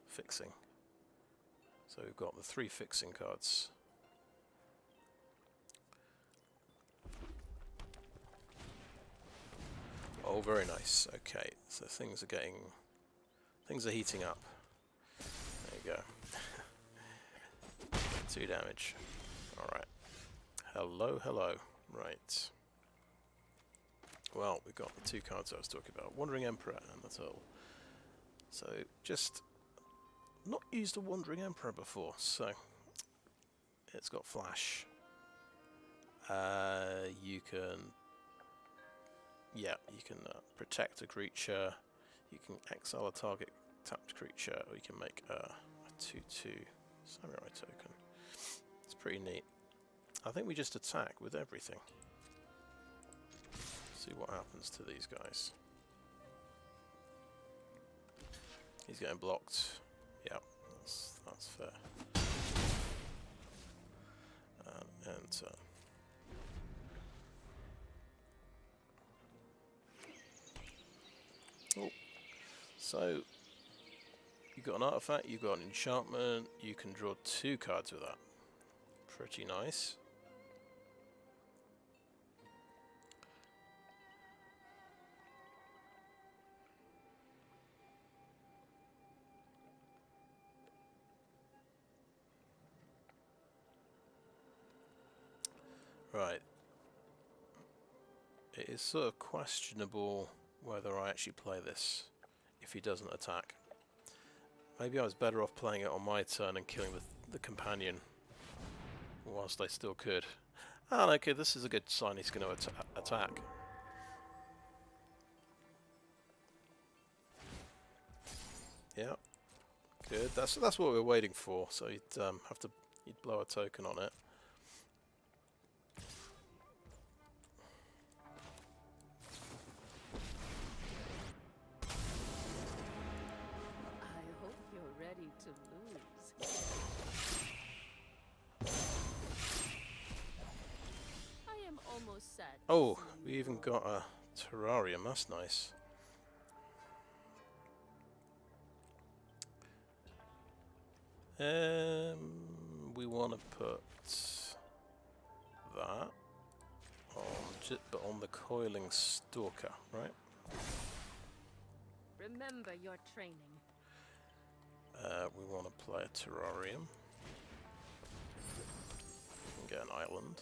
fixing. So we've got the 3 fixing cards. Oh, very nice. Okay, so things are heating up. There you go. 2 damage. All right. Hello. Right. Well, we've got the 2 cards I was talking about: Wandering Emperor and the Turtle. So just not used a Wandering Emperor before, so it's got flash. You can, yeah, you can protect a creature. You can exile a target tapped creature, or you can make a 2/2 samurai token. It's pretty neat. I think we just attack with everything. See what happens to these guys. He's getting blocked. Yeah, that's fair. And enter. Oh, so you've got an artifact, you've got an enchantment, you can draw 2 cards with that. Pretty nice. Right. It is sort of questionable whether I actually play this if he doesn't attack. Maybe I was better off playing it on my turn and killing the companion whilst I still could. Ah, okay, this is a good sign he's going to attack. Yeah, good. That's what we're waiting for. So you'd you'd blow a token on it. I hope you're ready to lose. I am almost sad. Oh, we even got a Terrarium. That's nice. We want to put that on, but on the Coiling Stalker, right? Remember your training. We want to play a Terrarium. And get an island.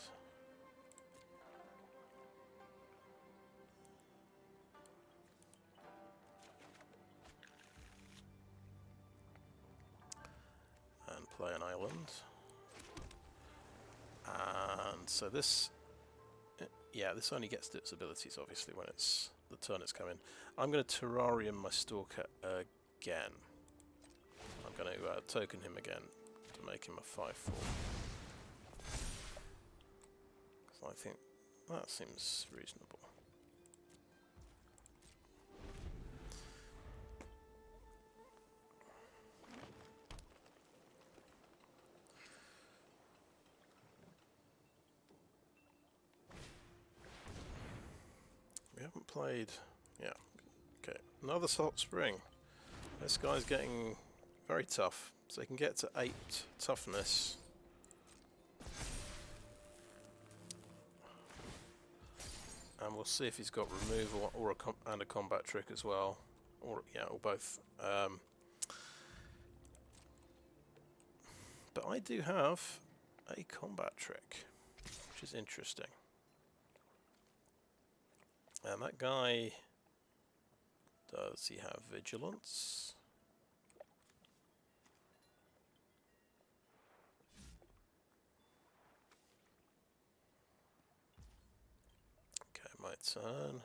And play an island. And so this, yeah, this only gets its abilities obviously when it's the turn it's coming. I'm going to Terrarium my Stalker again. I'm going to token him again to make him a 5/4. Because I think that seems reasonable. We haven't played, yeah, okay, another Salt Spring. This guy's getting very tough, so he can get to 8 toughness. And we'll see if he's got removal or a combat trick as well, or yeah, or both. But I do have a combat trick, which is interesting. And that guy, does he have vigilance? Okay, my turn.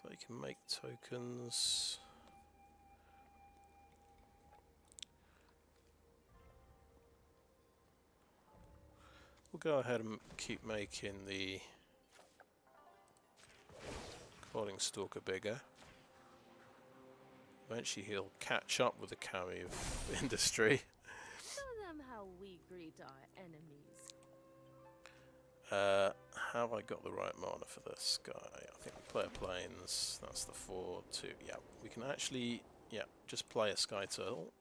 So you can make tokens. We'll go ahead and keep making the Coiling Stalker bigger. Eventually he'll catch up with the Kami of industry. Show them how we greet our enemies. Have I got the right mana for this guy? I think we play a Plains. That's the 4/2. Yeah, we can actually, yeah, just play a Skyturtle.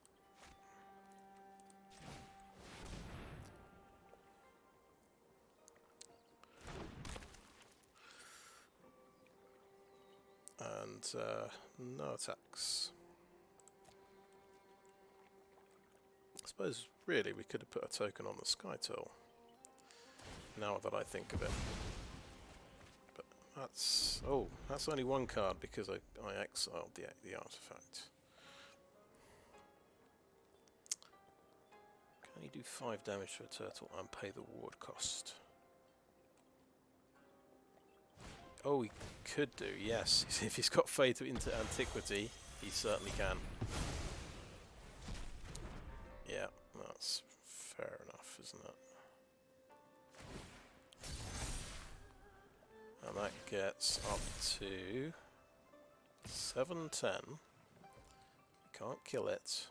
And no attacks. I suppose really we could have put a token on the Skyturtle. Now that I think of it. But that's, oh, that's only one card because I exiled the artifact. Can he do 5 damage to a turtle and pay the ward cost? Oh, he could do, yes. If he's got Fade into Antiquity, he certainly can. Yeah, that's fair enough, isn't it? And that gets up to 710. Can't kill it.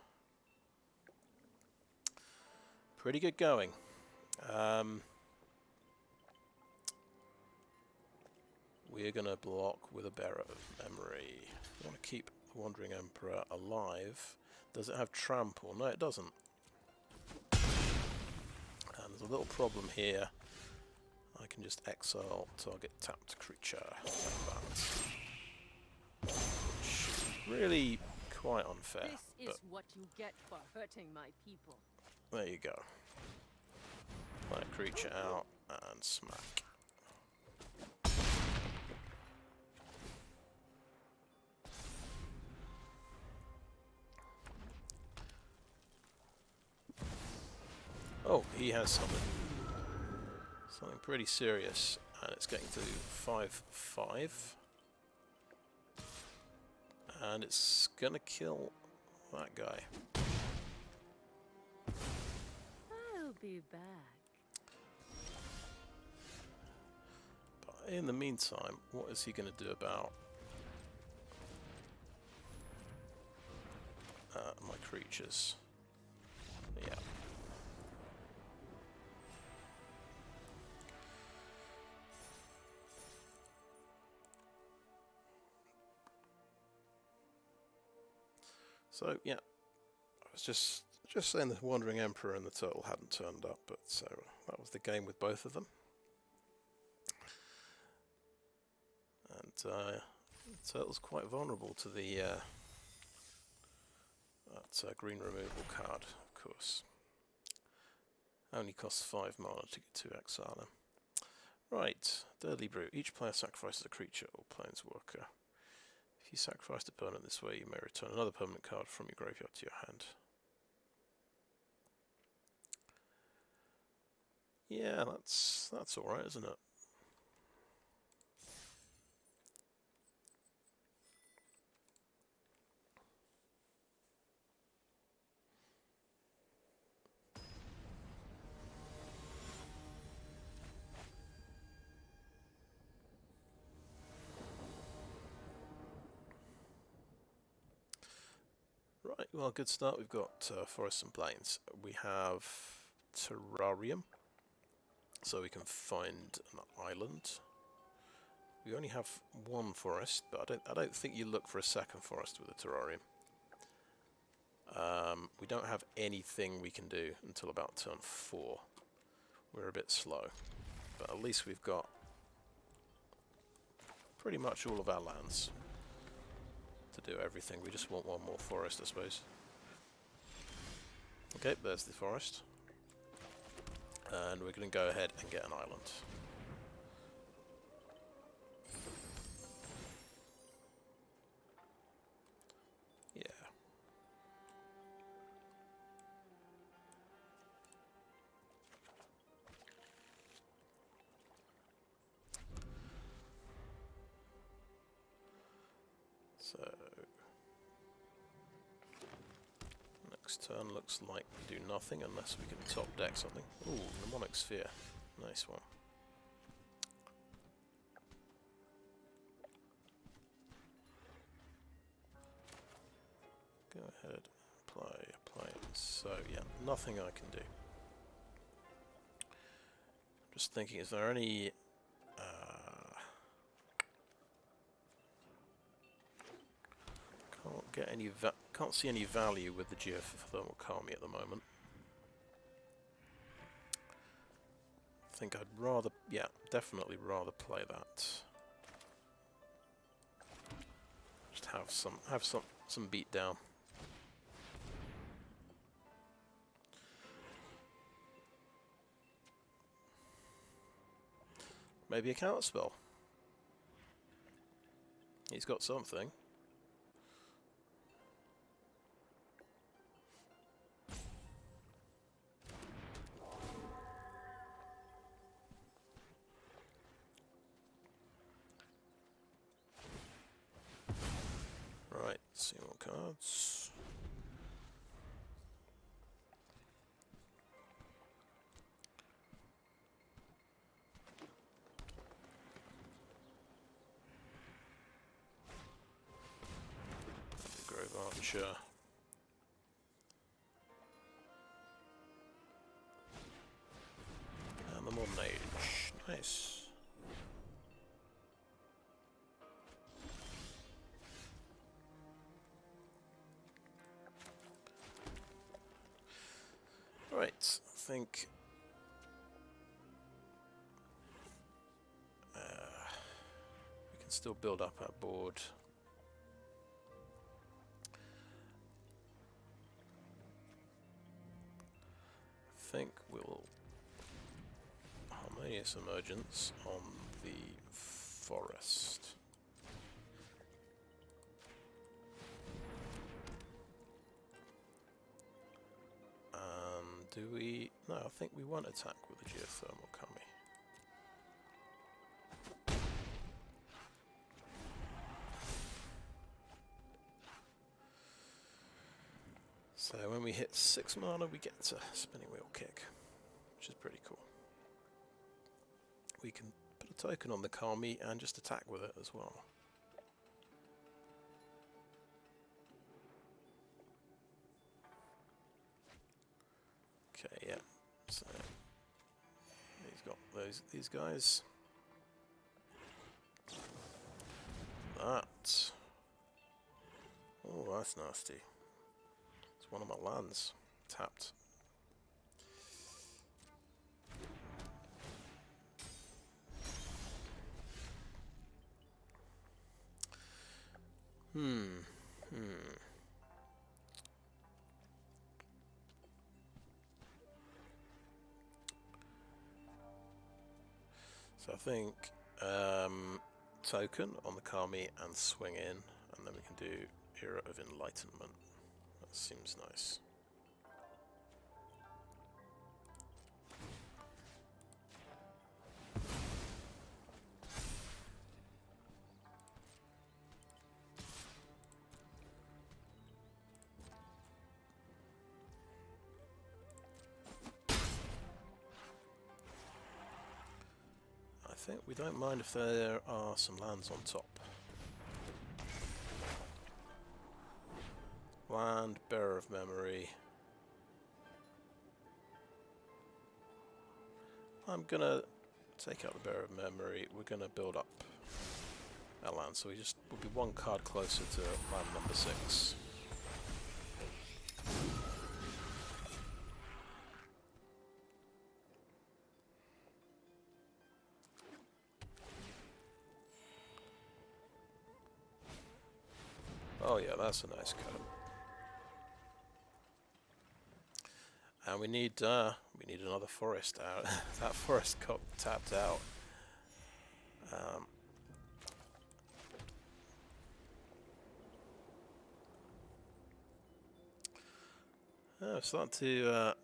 Pretty good going. We're going to block with a Bearer of Memory. We want to keep the Wandering Emperor alive. Does it have Trample? No, it doesn't. And there's a little problem here. I can just exile target tapped creature like that. Which is really quite unfair. This is what you get for hurting my people. There you go. Play a creature out and smack. Oh, he has something pretty serious, and it's getting to 5/5, and it's gonna kill that guy. I'll be back. But in the meantime, what is he gonna do about my creatures? Yeah. So yeah, I was just saying the Wandering Emperor and the Turtle hadn't turned up, but so that was the game with both of them. And the Turtle's quite vulnerable to the that green removal card, of course. Only costs 5 mana to exile him. Right, Deadly Brew. Each player sacrifices a creature or planeswalker. If you sacrifice a permanent this way, you may return another permanent card from your graveyard to your hand. Yeah, that's alright, isn't it? Right, well, good start. We've got Forests and Plains. We have Terrarium, so we can find an island. We only have one forest, but I don't think you look for a second forest with a Terrarium. We don't have anything we can do until about turn 4. We're a bit slow, but at least we've got pretty much all of our lands to do everything. We just want one more forest, I suppose. Okay, there's the forest. And we're going to go ahead and get an island. Yeah. So next turn looks like we do nothing unless we can top deck something. Ooh, Mnemonic Sphere. Nice one. Go ahead, play. So yeah, nothing I can do. Just thinking, is there any can't see any value with the Geothermal Kami at the moment. I think I'd rather, yeah, definitely rather play that. Just have some beat down. Maybe a counter spell. He's got something. cards. Grove Archer. And the Modern Age. Nice. Right, I think we can still build up our board. I think we'll Harmonious Emergence on the forest. Do we? No, I think we won't attack with the Geothermal Kami. So when we hit 6 mana, we get to Spinning Wheel Kick, which is pretty cool. We can put a token on the Kami and just attack with it as well. Okay, yeah. So he's got these guys. That. Oh, that's nasty. It's one of my lands tapped. So I think token on the Kami and swing in, and then we can do Era of Enlightenment. That seems nice. I think we don't mind if there are some lands on top. Land, Bearer of Memory. I'm gonna take out the Bearer of Memory. We're gonna build up our land, so we'll be one card closer to land number 6. Oh yeah, that's a nice card. And we need another forest out. That forest got tapped out. I'm starting to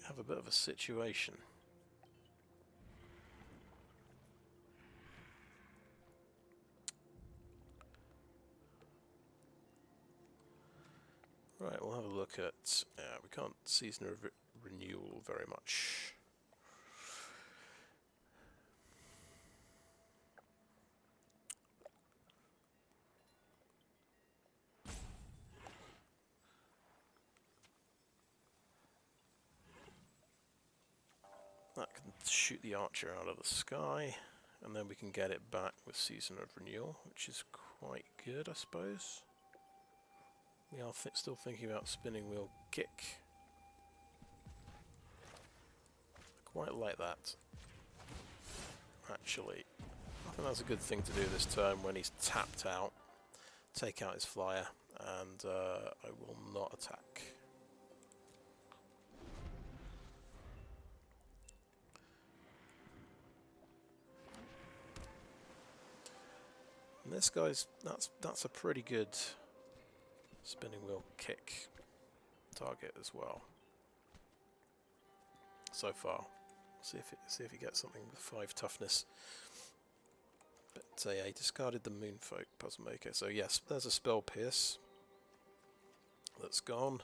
have a bit of a situation. Right, we'll have a look at. We can't Season of Renewal very much. That can shoot the archer out of the sky, and then we can get it back with Season of Renewal, which is quite good, I suppose. We are still thinking about Spinning Wheel Kick. I quite like that, actually. I think that's a good thing to do this turn when he's tapped out. Take out his flyer, and I will not attack. And this guy's that's a pretty good Spinning Wheel Kick target as well. So far, see if he gets something with 5 toughness. But So yeah, he discarded the Moonfolk Puzzlemaker. So yes, there's a Spell Pierce that's gone.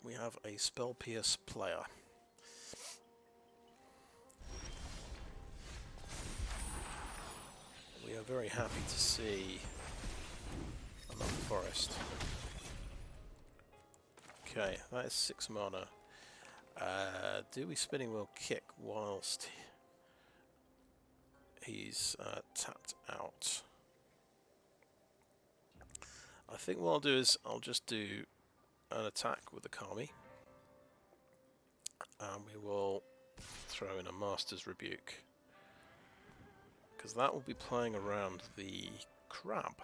We have a Spell Pierce player. We are very happy to see another forest. Okay, that is 6 mana. Do we Spinning Wheel Kick whilst he's tapped out? I think what I'll do is I'll just do an attack with the Kami, and we will throw in a Master's Rebuke, because that will be playing around the crab.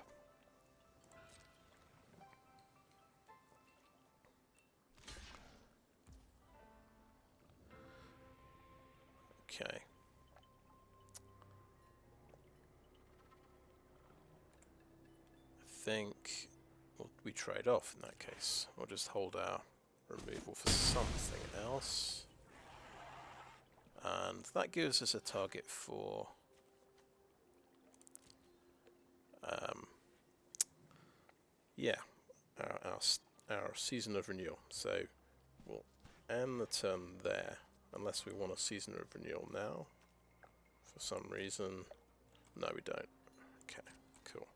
Okay. I think we trade off in that case. We'll just hold our removal for something else. And that gives us a target for yeah, our Season of Renewal. So we'll end the turn there, unless we want a Season of Renewal now. For some reason, no, we don't. Okay, cool.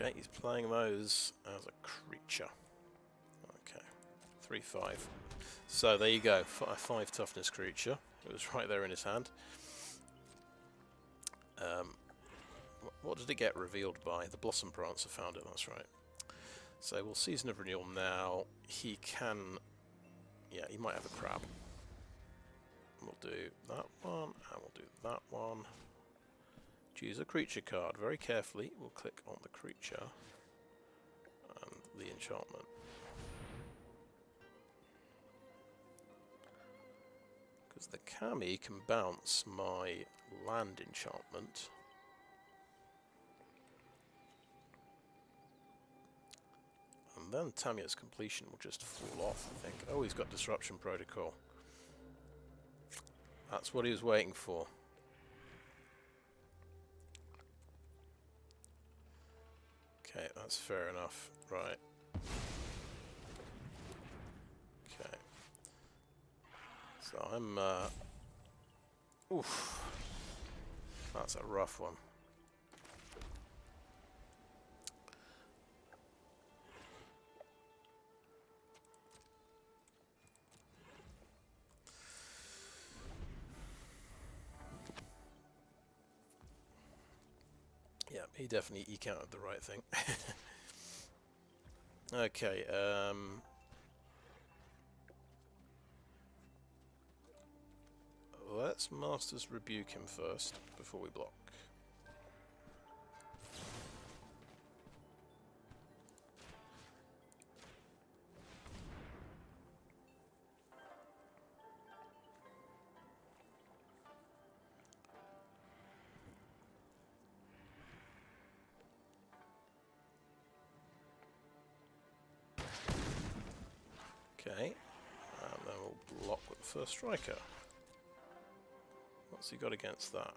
Okay, he's playing those as a creature. Okay, 3/5. So there you go, a 5 toughness creature. It was right there in his hand. What did it get revealed by? The Blossom Prancer found it, that's right. So we'll Season of Renewal now. He can... yeah, he might have a crab. We'll do that one, and we'll do that one. Choose a creature card. Very carefully, we'll click on the creature and the enchantment. Because the Kami can bounce my land enchantment. And then Tamiya's Completion will just fall off, I think. Oh, he's got Disruption Protocol. That's what he was waiting for. Okay, that's fair enough. Right. Okay. So I'm, oof. That's a rough one. Yeah, he definitely counted the right thing. Okay, let's Master's Rebuke him first, before we block. Okay, and then we'll block with the first striker. What's he got against that?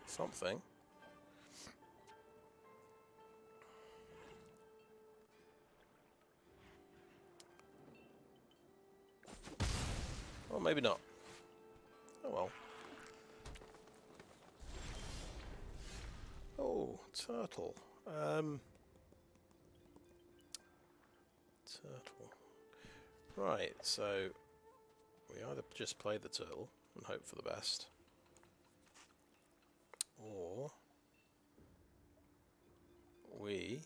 Something. Or maybe not. Oh well. Oh, turtle. Turtle. Right, so we either just play the turtle and hope for the best, or we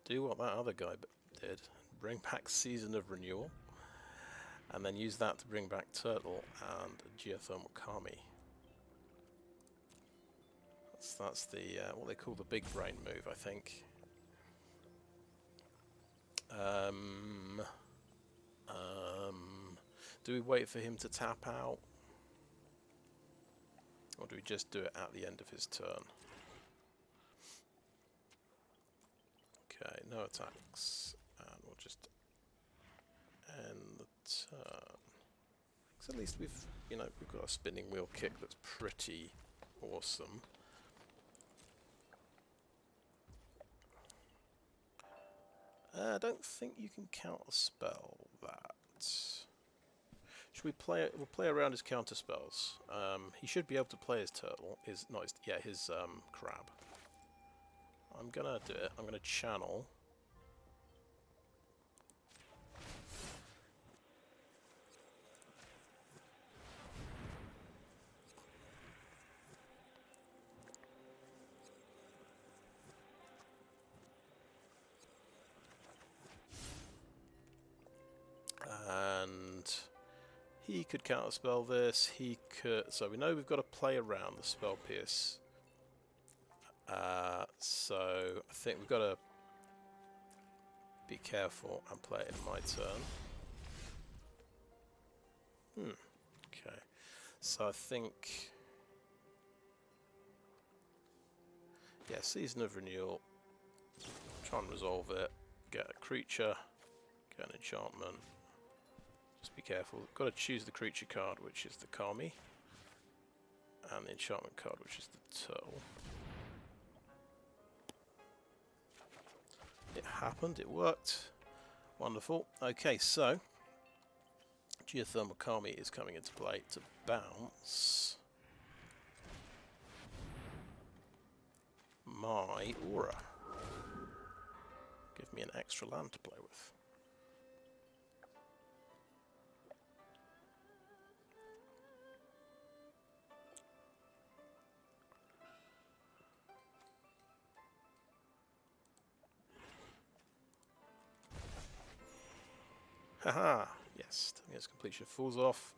do what that other guy did, bring back Season of Renewal, and then use that to bring back Turtle and Geothermal Kami. That's the what they call the big brain move, I think. Um, do we wait for him to tap out? Or do we just do it at the end of his turn? Okay, no attacks. And we'll just end the turn. So at least we've got a spinning wheel kick that's pretty awesome. I don't think you can counterspell that. Should we play it? We'll play around his counterspells. He should be able to play his turtle. His crab. I'm gonna do it. I'm gonna channel. And he could counterspell this. He could. So we know we've got to play around the spell pierce. So I think we've got to be careful and play it in my turn. Okay. So I think, yeah, Season of Renewal. Try and resolve it. Get a creature. Get an enchantment. Just be careful. Got to choose the creature card, which is the Kami, and the enchantment card, which is the Turtle. It happened. It worked. Wonderful. Okay, so Geothermal Kami is coming into play to bounce my aura. Give me an extra land to play with. Haha! Yes, Tamiya's completion falls off.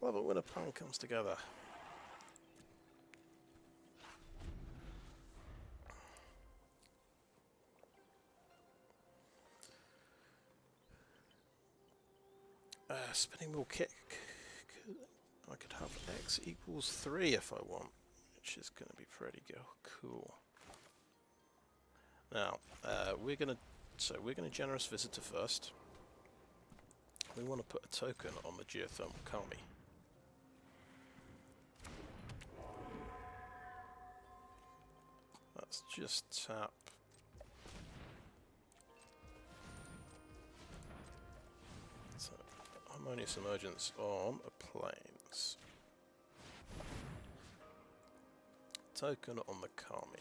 Love it when a plan comes together. Spinning wheel kick. I could have X equals 3 if I want, which is going to be pretty cool. Now, we're going to Generous Visitor first. We want to put a token on the Geothermal Kami. Let's just tap. So, Harmonious Emergence on a Plains. Token on the Kami.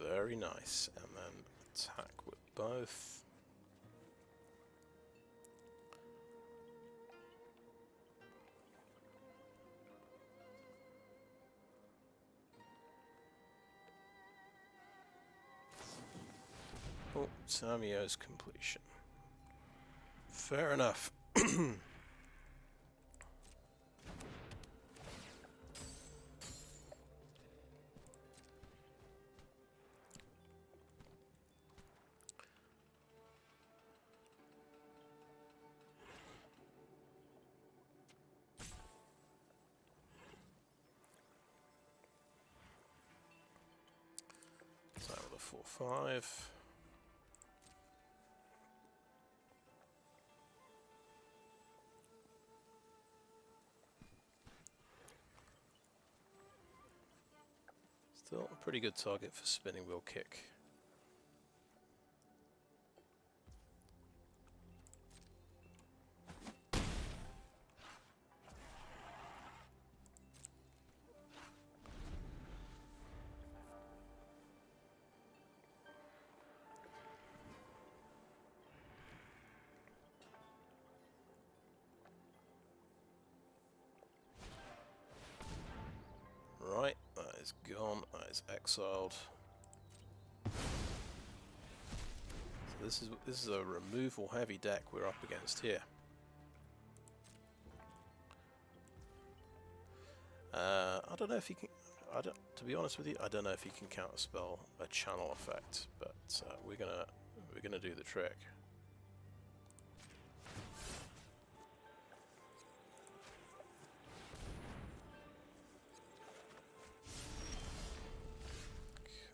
Very nice, and then attack with both. Oh, Tamiya's completion. Fair enough. So with a 4/5. Still a pretty good target for spinning wheel kick. That is exiled. So this is a removal heavy deck we're up against here. I don't know if he can. To be honest with you, I don't know if he can counterspell a channel effect, but we're gonna do the trick.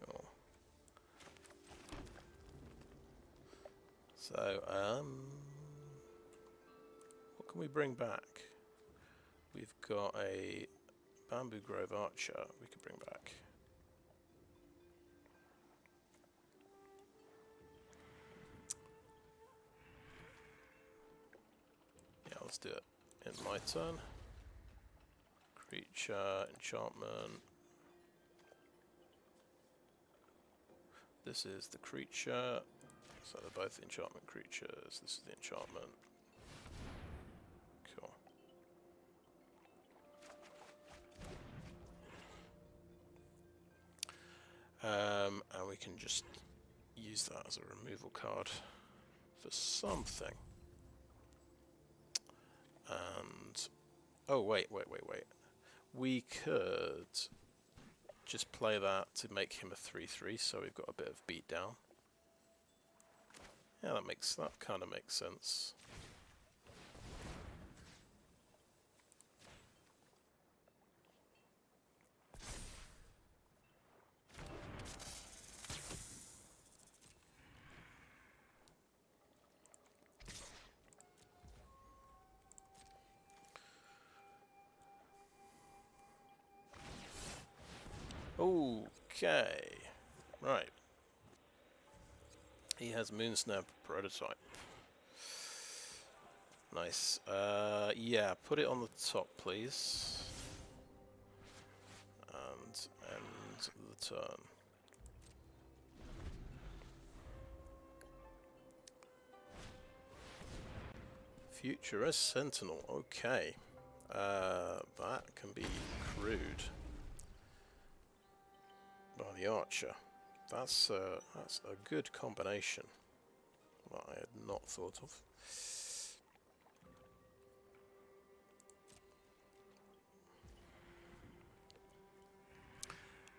Cool. So, what can we bring back? We've got a Bamboo Grove Archer we could bring back. Yeah, let's do it. In my turn. Creature, enchantment. This is the creature. So they're both enchantment creatures. This is the enchantment. Cool. And we can just use that as a removal card for something. And oh wait. We could just play that to make him a 3/3, so we've got a bit of beat down. Yeah, that kind of makes sense. Okay, right. He has Moonsnap Prototype. Nice. Yeah, put it on the top, please. And end the turn. Futurist Sentinel. Okay. That can be crewed by the Archer. That's a good combination that I had not thought of.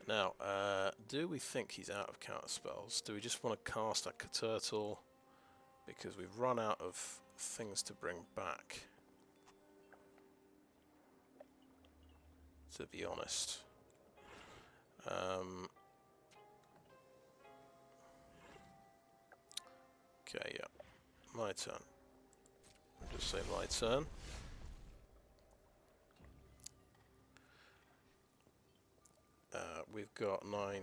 Now, do we think he's out of counter spells? Do we just want to cast a Turtle because we've run out of things to bring back? To be honest. Okay, yeah. My turn. I'll just say my turn. We've got 9,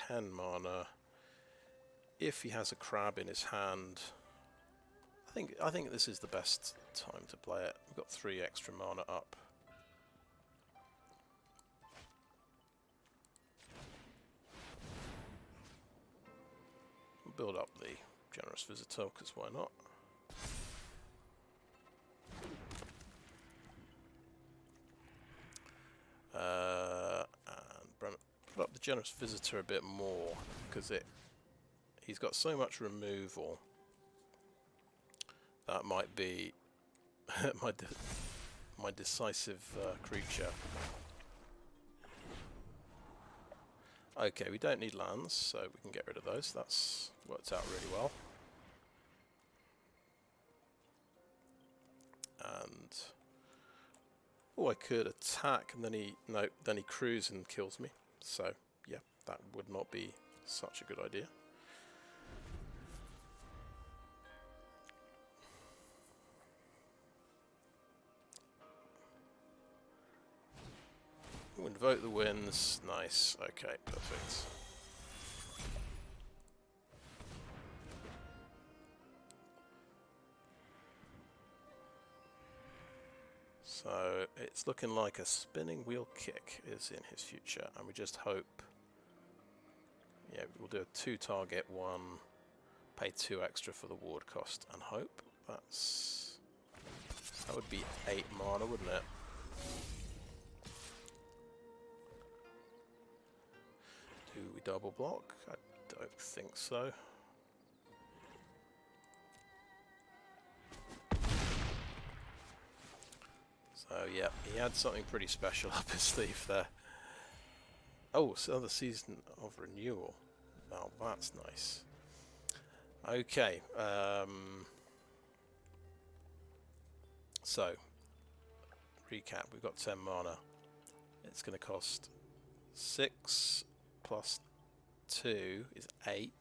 10 mana. If he has a crab in his hand, I think this is the best time to play it. We've got 3 extra mana up. Build up the Generous Visitor, because why not? And put up the Generous Visitor a bit more, because he's got so much removal. That might be my decisive creature. Okay, we don't need lands, so we can get rid of those. That's worked out really well. And oh, I could attack, and then he crews and kills me. So yeah, that would not be such a good idea. Ooh, invoke the winds. Nice. Okay, perfect. So it's looking like a Spinning Wheel Kick is in his future, and we just hope. Yeah, we'll do a 2 target 1, pay 2 extra for the ward cost, and hope. That would be 8 mana, wouldn't it? Do we double block? I don't think so. So yeah, he had something pretty special up his sleeve there. Oh, it's another season of Renewal. Now that's nice. Okay, so recap, we've got 10 mana. It's going to cost 6 plus 2 is 8.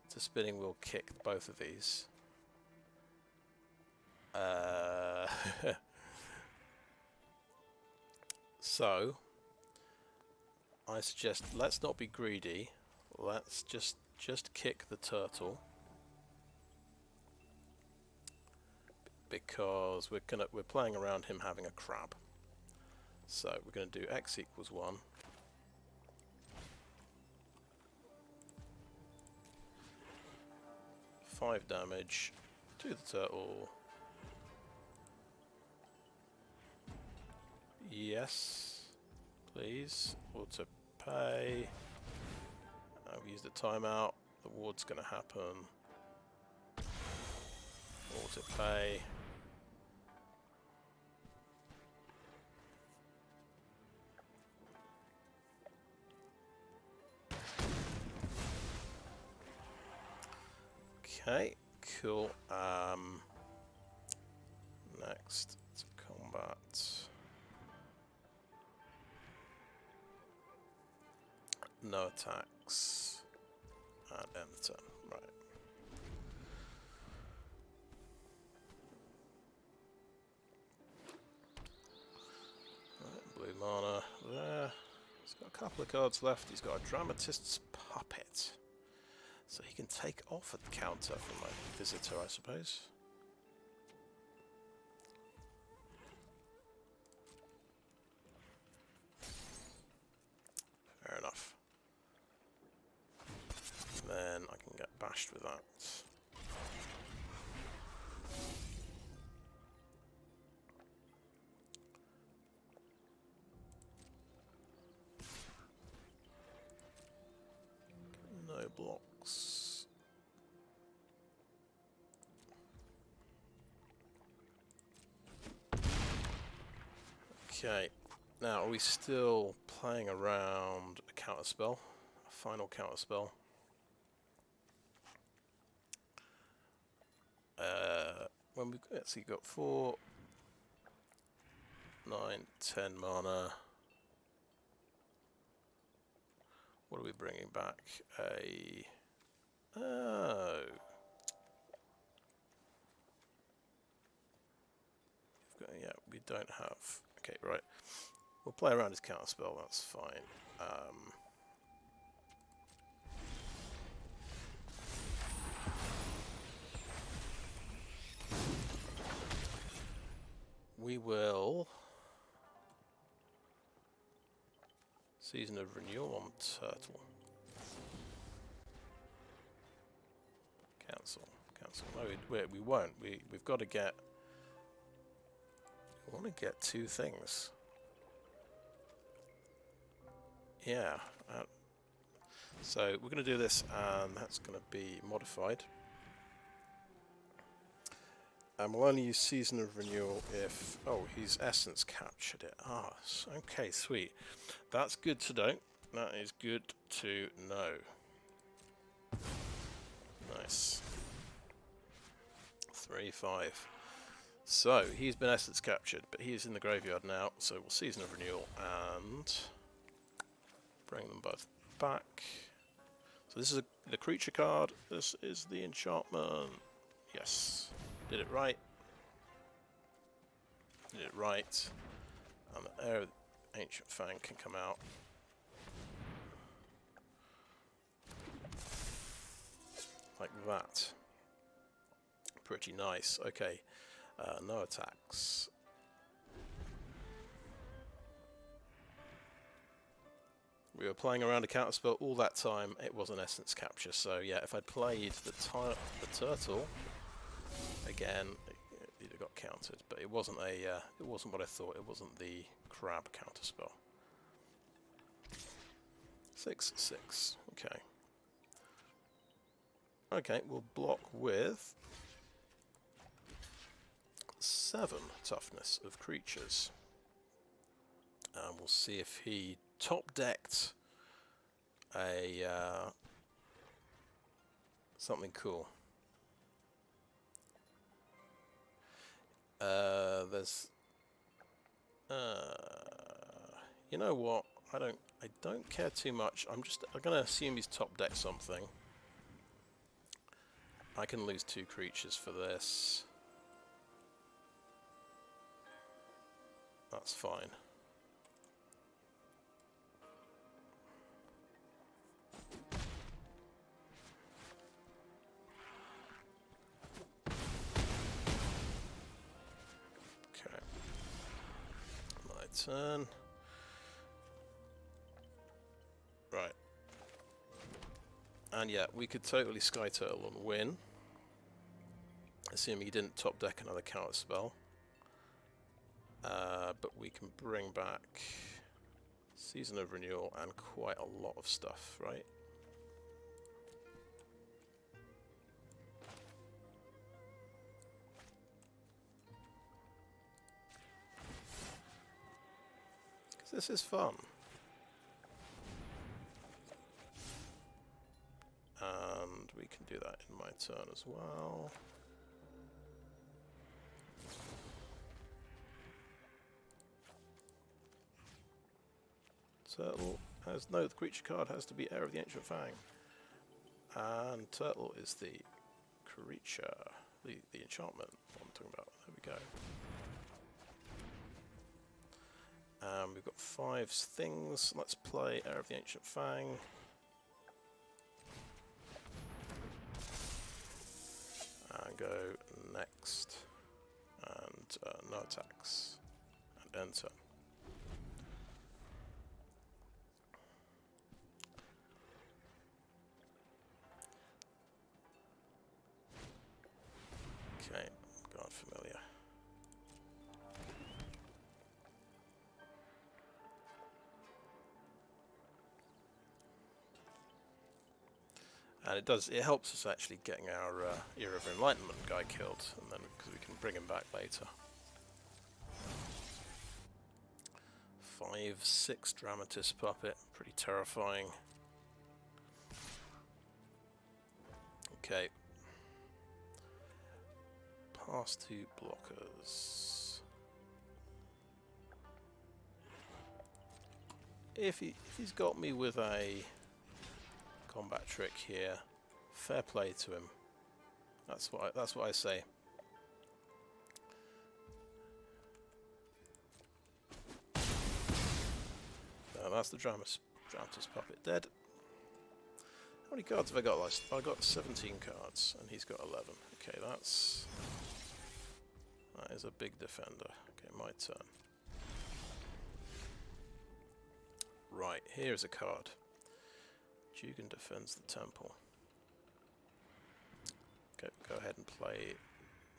To spinning will kick both of these. So I suggest let's not be greedy. Let's just kick the turtle, because we're playing around him having a crab. So we're going to do x equals 1. Five damage to the turtle. Yes, please. Auto pay. I've used the timeout. The ward's going to happen. Auto pay. Okay, cool. Next, it's combat. No attacks. And end the turn. Right. Blue mana there. He's got a couple of cards left. He's got a Dramatist's Puppet. So he can take off a counter from my visitor, I suppose. Fair enough. Then I can get bashed with that. No blocks. Okay, now are we still playing around a counterspell? A final counterspell? When we actually got 4, 9, 10 mana. What are we bringing back? Oh. Yeah, we don't have. Okay, right. We'll play around his counterspell. That's fine. We will Season of Renewal on Turtle. Cancel. No, we won't. We've got to get. We want to get 2 things. Yeah. So we're going to do this, and that's going to be modified. And we'll only use Season of Renewal if... Oh, he's Essence captured it. Ah, okay, sweet. That's good to know. That is good to know. Nice. 3/5. So, he's been Essence captured, but he's in the graveyard now, so we'll Season of Renewal and bring them both back. So this is the creature card. This is the enchantment. Yes. Did it right. Did it right. And the Heir of Ancient Fang can come out. Like that. Pretty nice. Okay. No attacks. We were playing around a counterspell all that time. It was an Essence capture. So yeah, if I'd played the turtle again, it got countered. But it wasn't a. It wasn't what I thought. It wasn't the crab counterspell. 6/6. Okay. Okay, we'll block with 7 toughness of creatures. And we'll see if he top-decked a something cool. There's you know what? I don't care too much. I'm gonna assume he's top-decked something. I can lose 2 creatures for this. That's fine. Okay. My turn. Right. And yeah, we could totally Skyturtle and win. Assuming he didn't top deck another counter spell. But we can bring back Season of Renewal and quite a lot of stuff, right? Because this is fun. And we can do that in my turn as well. Turtle has no, the creature card has to be Heir of the Ancient Fang. And Turtle is the creature, the enchantment I'm talking about. There we go. We've got 5 things. Let's play Heir of the Ancient Fang. And go next. And no attacks. And enter. Okay, God familiar. And it helps us actually getting our Era of Enlightenment guy killed, and then because we can bring him back later. 5/6 Dramatist Puppet, pretty terrifying. Okay. Pass 2 blockers. If he's got me with a combat trick here, fair play to him. That's what I say. That's the Dramatist Puppet dead. How many cards have I got? I got 17 cards, and he's got 11. Okay, that is a big defender. Okay, my turn. Right, here's a card. Jugan defends the temple. Okay, go ahead and play.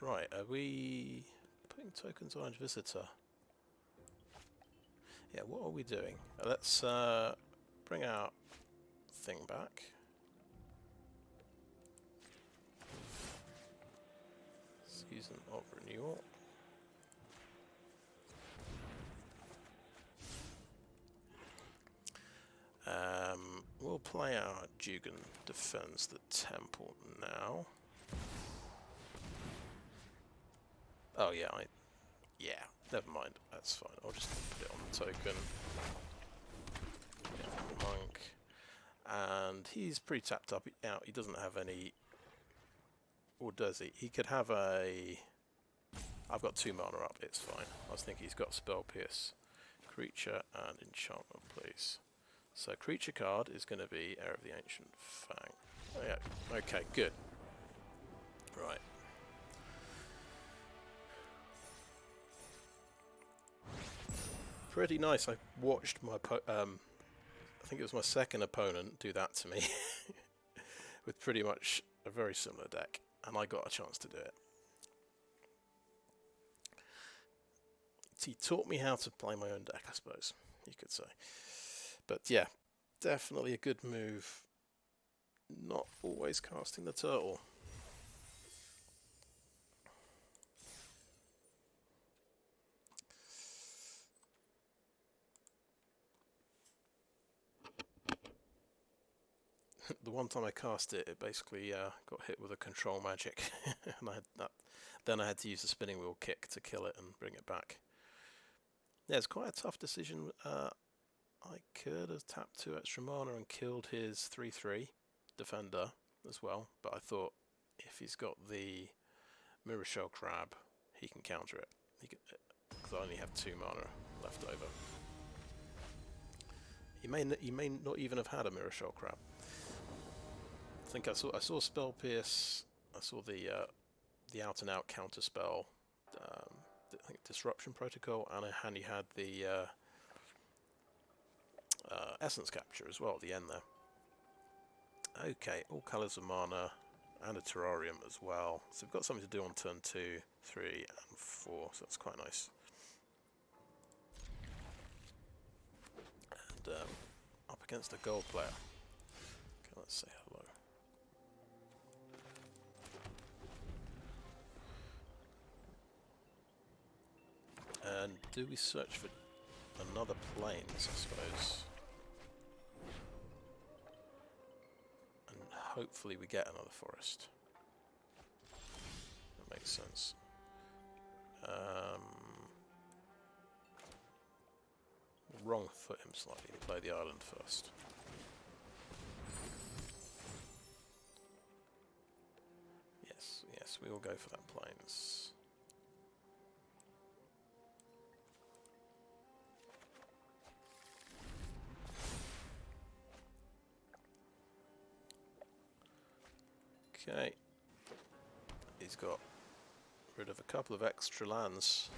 Right, are we putting tokens on Visitor? Yeah, what are we doing? Let's bring our thing back. Season of Renewal. We'll play our Jugan defends the temple now. Oh yeah, never mind. That's fine. I'll just put it on the token. Yeah, monk, and he's pretty tapped up out. He doesn't have any, or does he? He could have a. I've got 2 mana up. It's fine. I was thinking he's got Spell Pierce, creature, and enchantment, please. So creature card is going to be Heir of the Ancient Fang. Oh yeah. Okay. Good. Right. Pretty nice. I watched my I think it was my second opponent do that to me with pretty much a very similar deck, and I got a chance to do it. He taught me how to play my own deck, I suppose you could say. But yeah, Definitely a good move. Not always casting the turtle. The one time I cast it, it basically got hit with a control magic, and then I had to use the spinning wheel kick to kill it and bring it back. Yeah, it's quite a tough decision. I could have tapped 2 extra mana and killed his 3/3 defender as well, but I thought if he's got the Mirror Shell Crab, he can counter it. Because I only have 2 mana left over. He may not even have had a Mirror Shell Crab. I think I saw Spell Pierce. I saw the out and out counter spell. I think Disruption Protocol, and he had the Essence Capture as well at the end there. Okay, all colours of mana and a Terrarium as well. So we've got something to do on turn 2, 3, and 4. So that's quite nice. And up against a gold player. Okay, let's say hello. And do we search for another plains, I suppose? And hopefully we get another forest. That makes sense. Wrong foot him slightly. Play the island first. Yes, we will go for that plains. Okay. He's got rid of a couple of extra lands.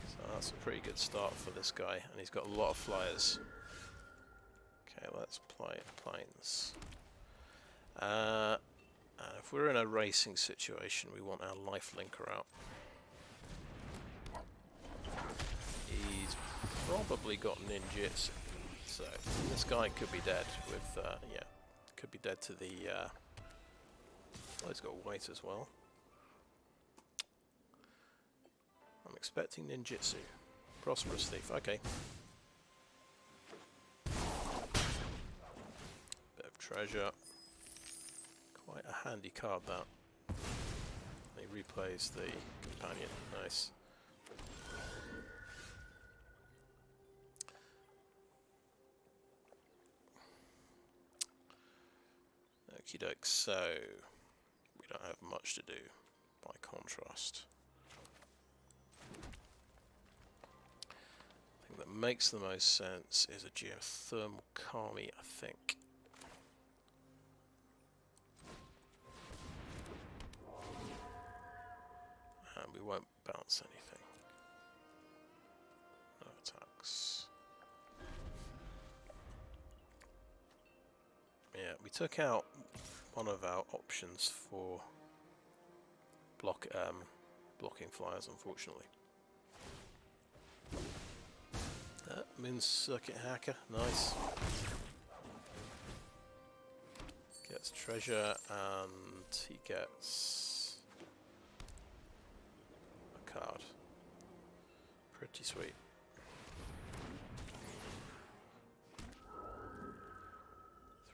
So that's a pretty good start for this guy. And he's got a lot of flyers. Okay, let's play plains. And if we're in a racing situation, we want our life linker out. He's probably got ninjutsu. So this guy could be dead with, could be dead to the, oh, he's got weight as well. I'm expecting ninjutsu. Prosperous Thief, okay. Bit of treasure. Quite a handy card that. He replays the companion, nice. Okie doke, so we don't have much to do by contrast. I think that makes the most sense is a Geothermal Kami, I think. And we won't bounce anything. No attacks. Yeah, we took out one of our options for blocking flyers, unfortunately. Moon Circuit Hacker, nice. Gets treasure and he gets a card. Pretty sweet.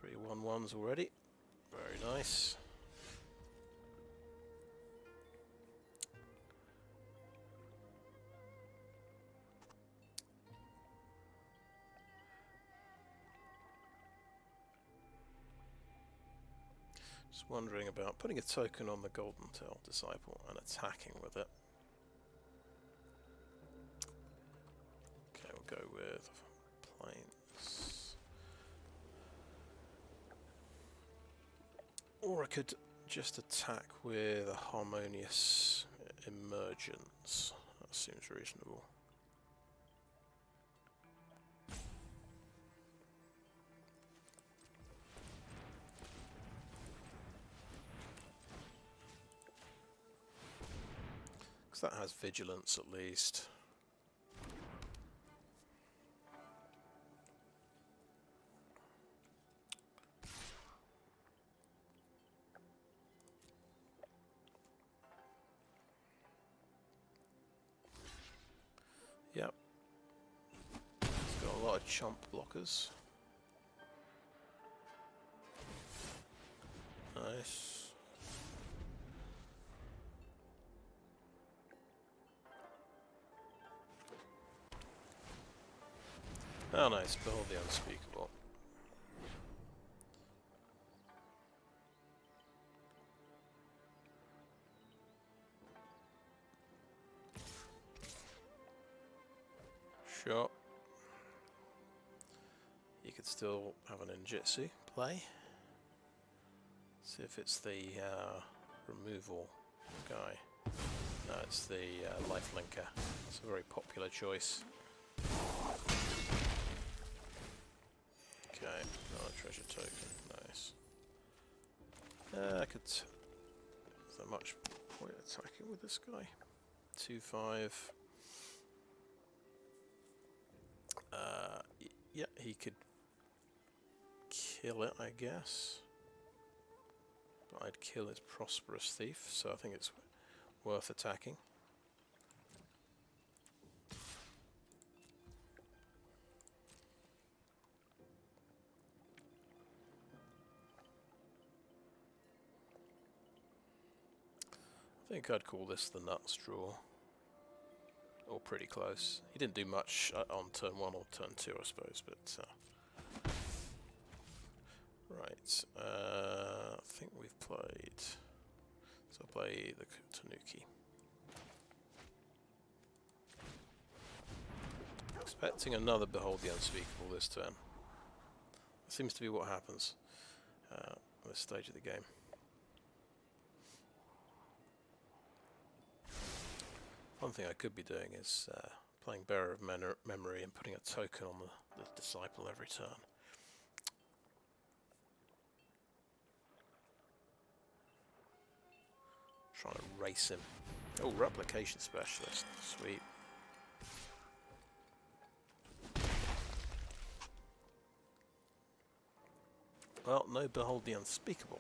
Three 1/1s already. Very nice. Just wondering about putting a token on the Golden Tail Disciple and attacking with it. Okay, we'll go with plains. Or I could just attack with a Harmonious Emergence. That seems reasonable. Because that has Vigilance at least. lot of chump blockers. Nice. Oh nice, behold the unspeakable. Sure. You could still have an Injitsu play. See if it's the removal guy. No, it's the life linker. It's a very popular choice. Okay, another treasure token. Nice. I could. Is there much point attacking with this guy? 2-5. Yeah, he could kill it, I guess. But I'd kill his prosperous thief, so I think it's worth attacking. I think I'd call this the nuts draw. Or pretty close. He didn't do much on turn 1 or turn 2, I suppose, but... Right, I think we've played... So I'll play the Tanuki. Expecting another Behold the Unspeakable this turn. That seems to be what happens at this stage of the game. One thing I could be doing is playing Bearer of Memory and putting a token on the Disciple every turn. Trying to race him. Oh, Replication Specialist. Sweet. Well, no Behold the Unspeakable.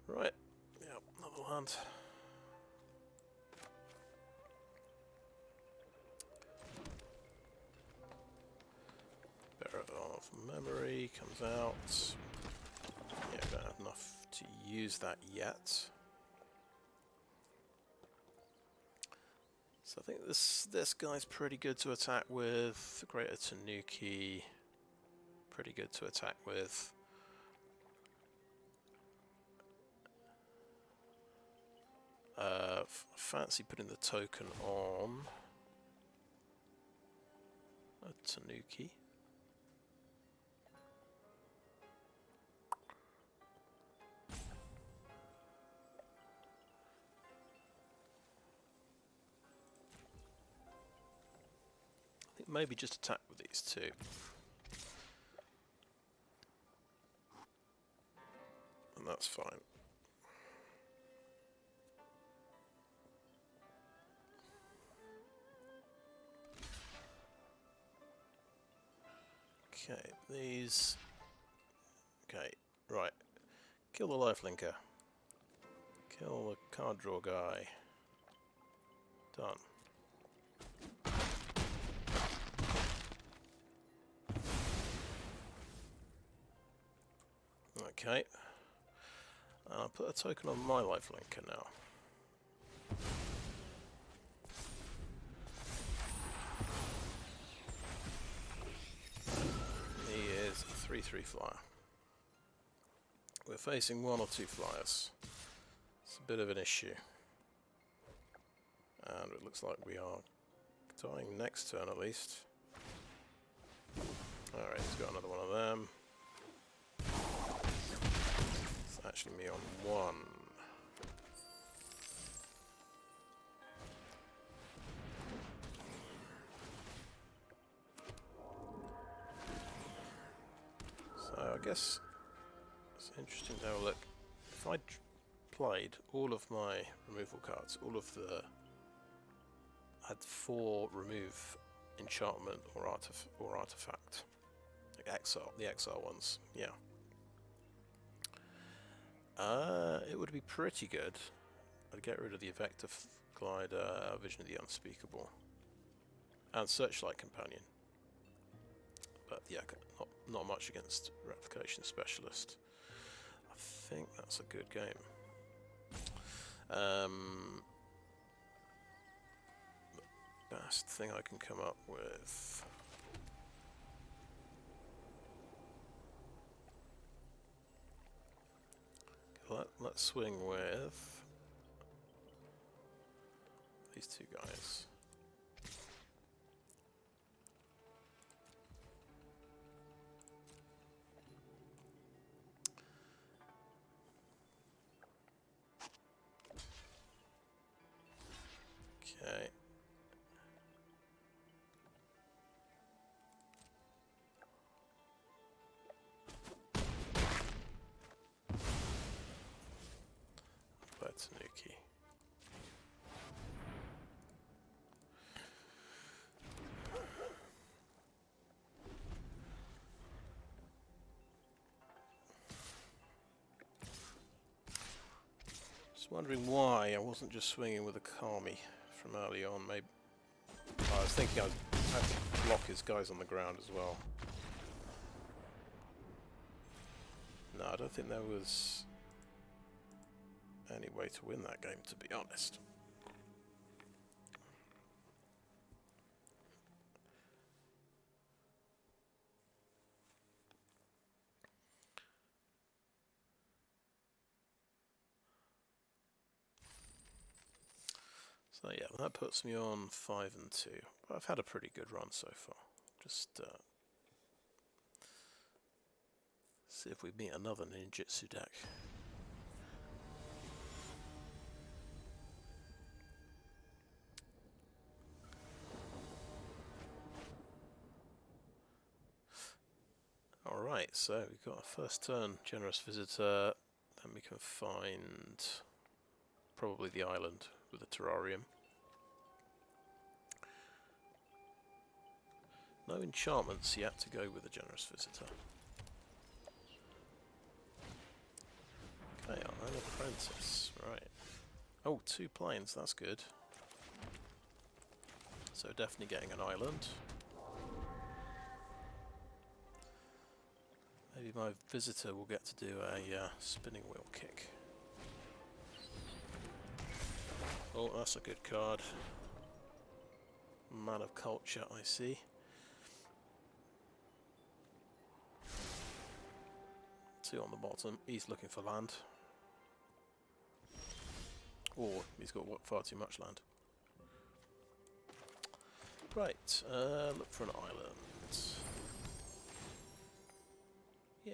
Right, yeah, another land. Bearer of Memory comes out. Yeah, don't have enough to use that yet. So I think this guy's pretty good to attack with. Greater Tanuki, pretty good to attack with. Fancy putting the token on a Tanuki. I think maybe just attack with these two. And that's fine. Okay, these... Okay, right. Kill the lifelinker. Kill the card draw guy. Done. Okay. And I'll put a token on my lifelinker now. He is a 3/3 flyer. We're facing 1 or 2 flyers. It's a bit of an issue. And it looks like we are dying next turn at least. Alright, he's got another one of them. It's actually me on 1. So I guess it's interesting to have a look. If I played all of my removal cards, all of the... I had 4 remove enchantment or artifact. Like exile, the exile ones, yeah. It would be pretty good. I'd get rid of the Vector Glider, Vision of the Unspeakable, and Searchlight Companion. But yeah, not much against Replication Specialist. I think that's a good game. Best thing I can come up with. Let's swing with these two guys. Okay. Tanuki. Just wondering why I wasn't just swinging with a Kami from early on. Maybe I was thinking I had to block his guys on the ground as well. No, I don't think there was any way to win that game, to be honest. So yeah, that puts me on 5 and 2. But I've had a pretty good run so far. Just see if we meet another ninjutsu deck. Alright, so we've got a first turn Generous Visitor, then we can find probably the island with a Terrarium. No enchantments yet to go with a Generous Visitor. Okay, an Apprentice, right. Oh, 2 planes, that's good. So definitely getting an island. Maybe my visitor will get to do a spinning wheel kick. Oh, that's a good card. Man of Culture, I see. Two on the bottom. He's looking for land. Or he's got far too much land. Right, look for an island. Yeah.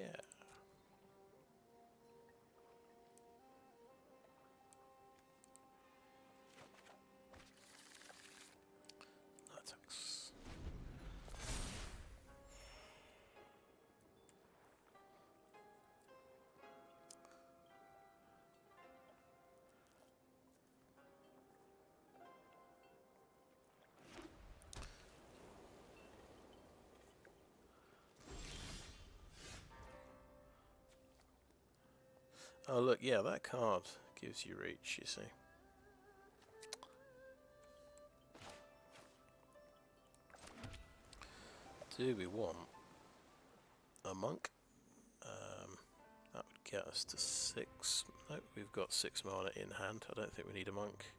Attacks. Oh look, yeah, that card gives you reach, you see. Do we want a monk? That would get us to 6. Nope, we've got 6 mana in hand. I don't think we need a monk.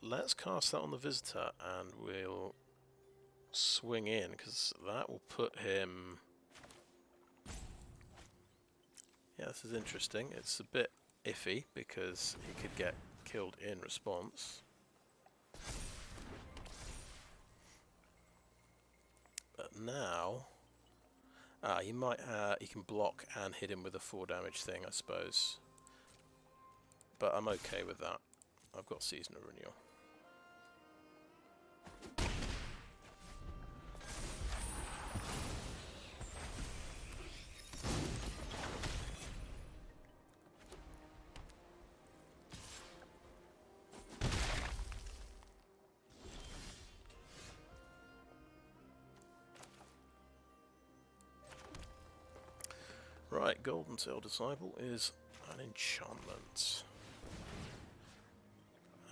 Let's cast that on the visitor and we'll swing in, because that will put him... Yeah, this is interesting. It's a bit iffy because he could get killed in response. But now... he might he can block and hit him with a 4 damage thing, I suppose. But I'm okay with that. I've got Season of Renewal. Right, Golden Tail Disciple is an enchantment.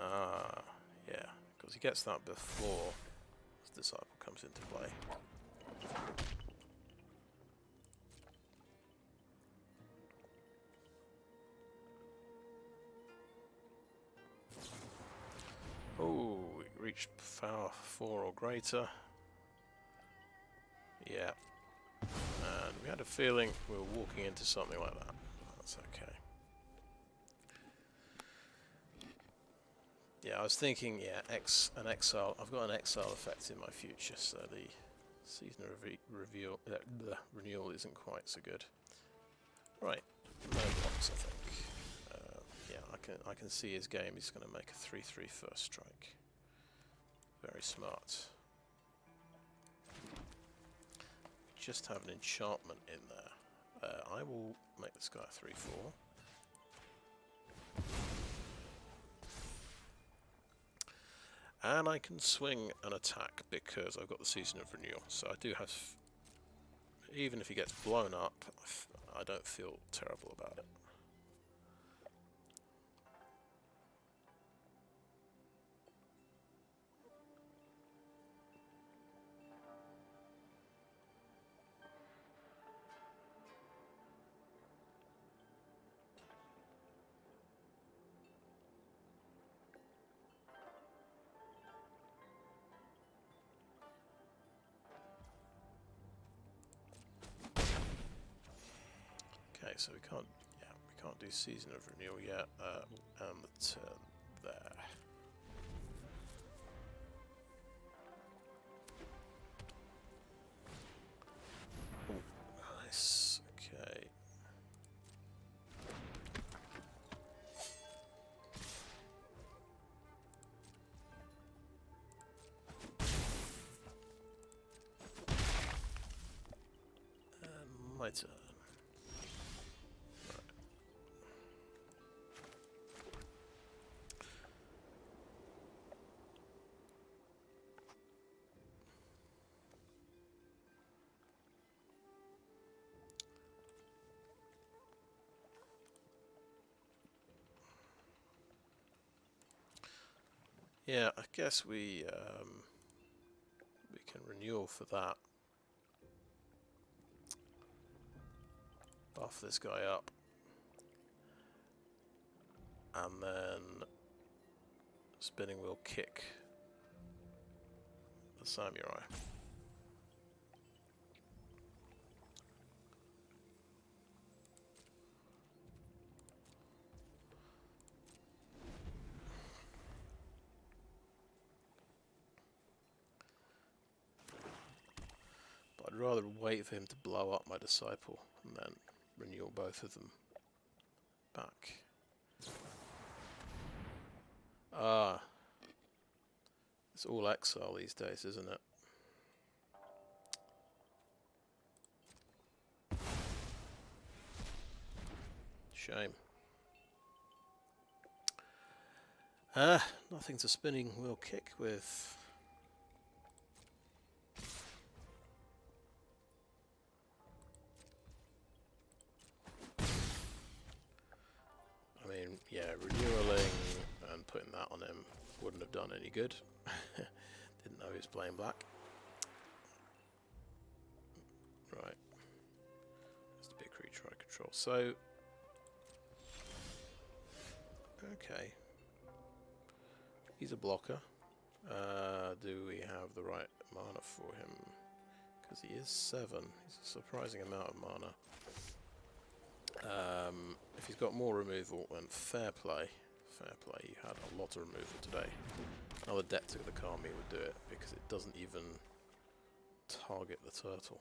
Ah, yeah, because he gets that before his Disciple comes into play. Oh, we reached power 4 or greater. Yeah. And we had a feeling we were walking into something like that. That's okay. Yeah, I was thinking, yeah, an exile. I've got an exile effect in my future, so the season the renewal isn't quite so good. Right, no blocks, I think. Yeah, I can see his game. He's going to make a 3/3 first strike. Very smart. Just have an enchantment in there. I will make this guy a 3/4. And I can swing an attack because I've got the Season of Renewal. So I do have, even if he gets blown up, I don't feel terrible about it. Okay, so we can't do Season of Renewal yet, and the turn there. Ooh, nice. Okay. And my turn. Yeah, I guess we can renewal for that. Buff this guy up, and then spinning wheel kick the samurai. I'd rather wait for him to blow up my disciple and then renewal both of them back. Ah, it's all exile these days, isn't it? Shame. Nothing to spinning wheel kick with. I mean, yeah, renewaling and putting that on him wouldn't have done any good. Didn't know he was playing black. Right. Has to be a creature I control. So, okay. He's a blocker. Do we have the right mana for him? Because he is 7. He's a surprising amount of mana. If he's got more removal, then fair play. Fair play. You had a lot of removal today. Another Depth of the Kami would do it because it doesn't even target the turtle.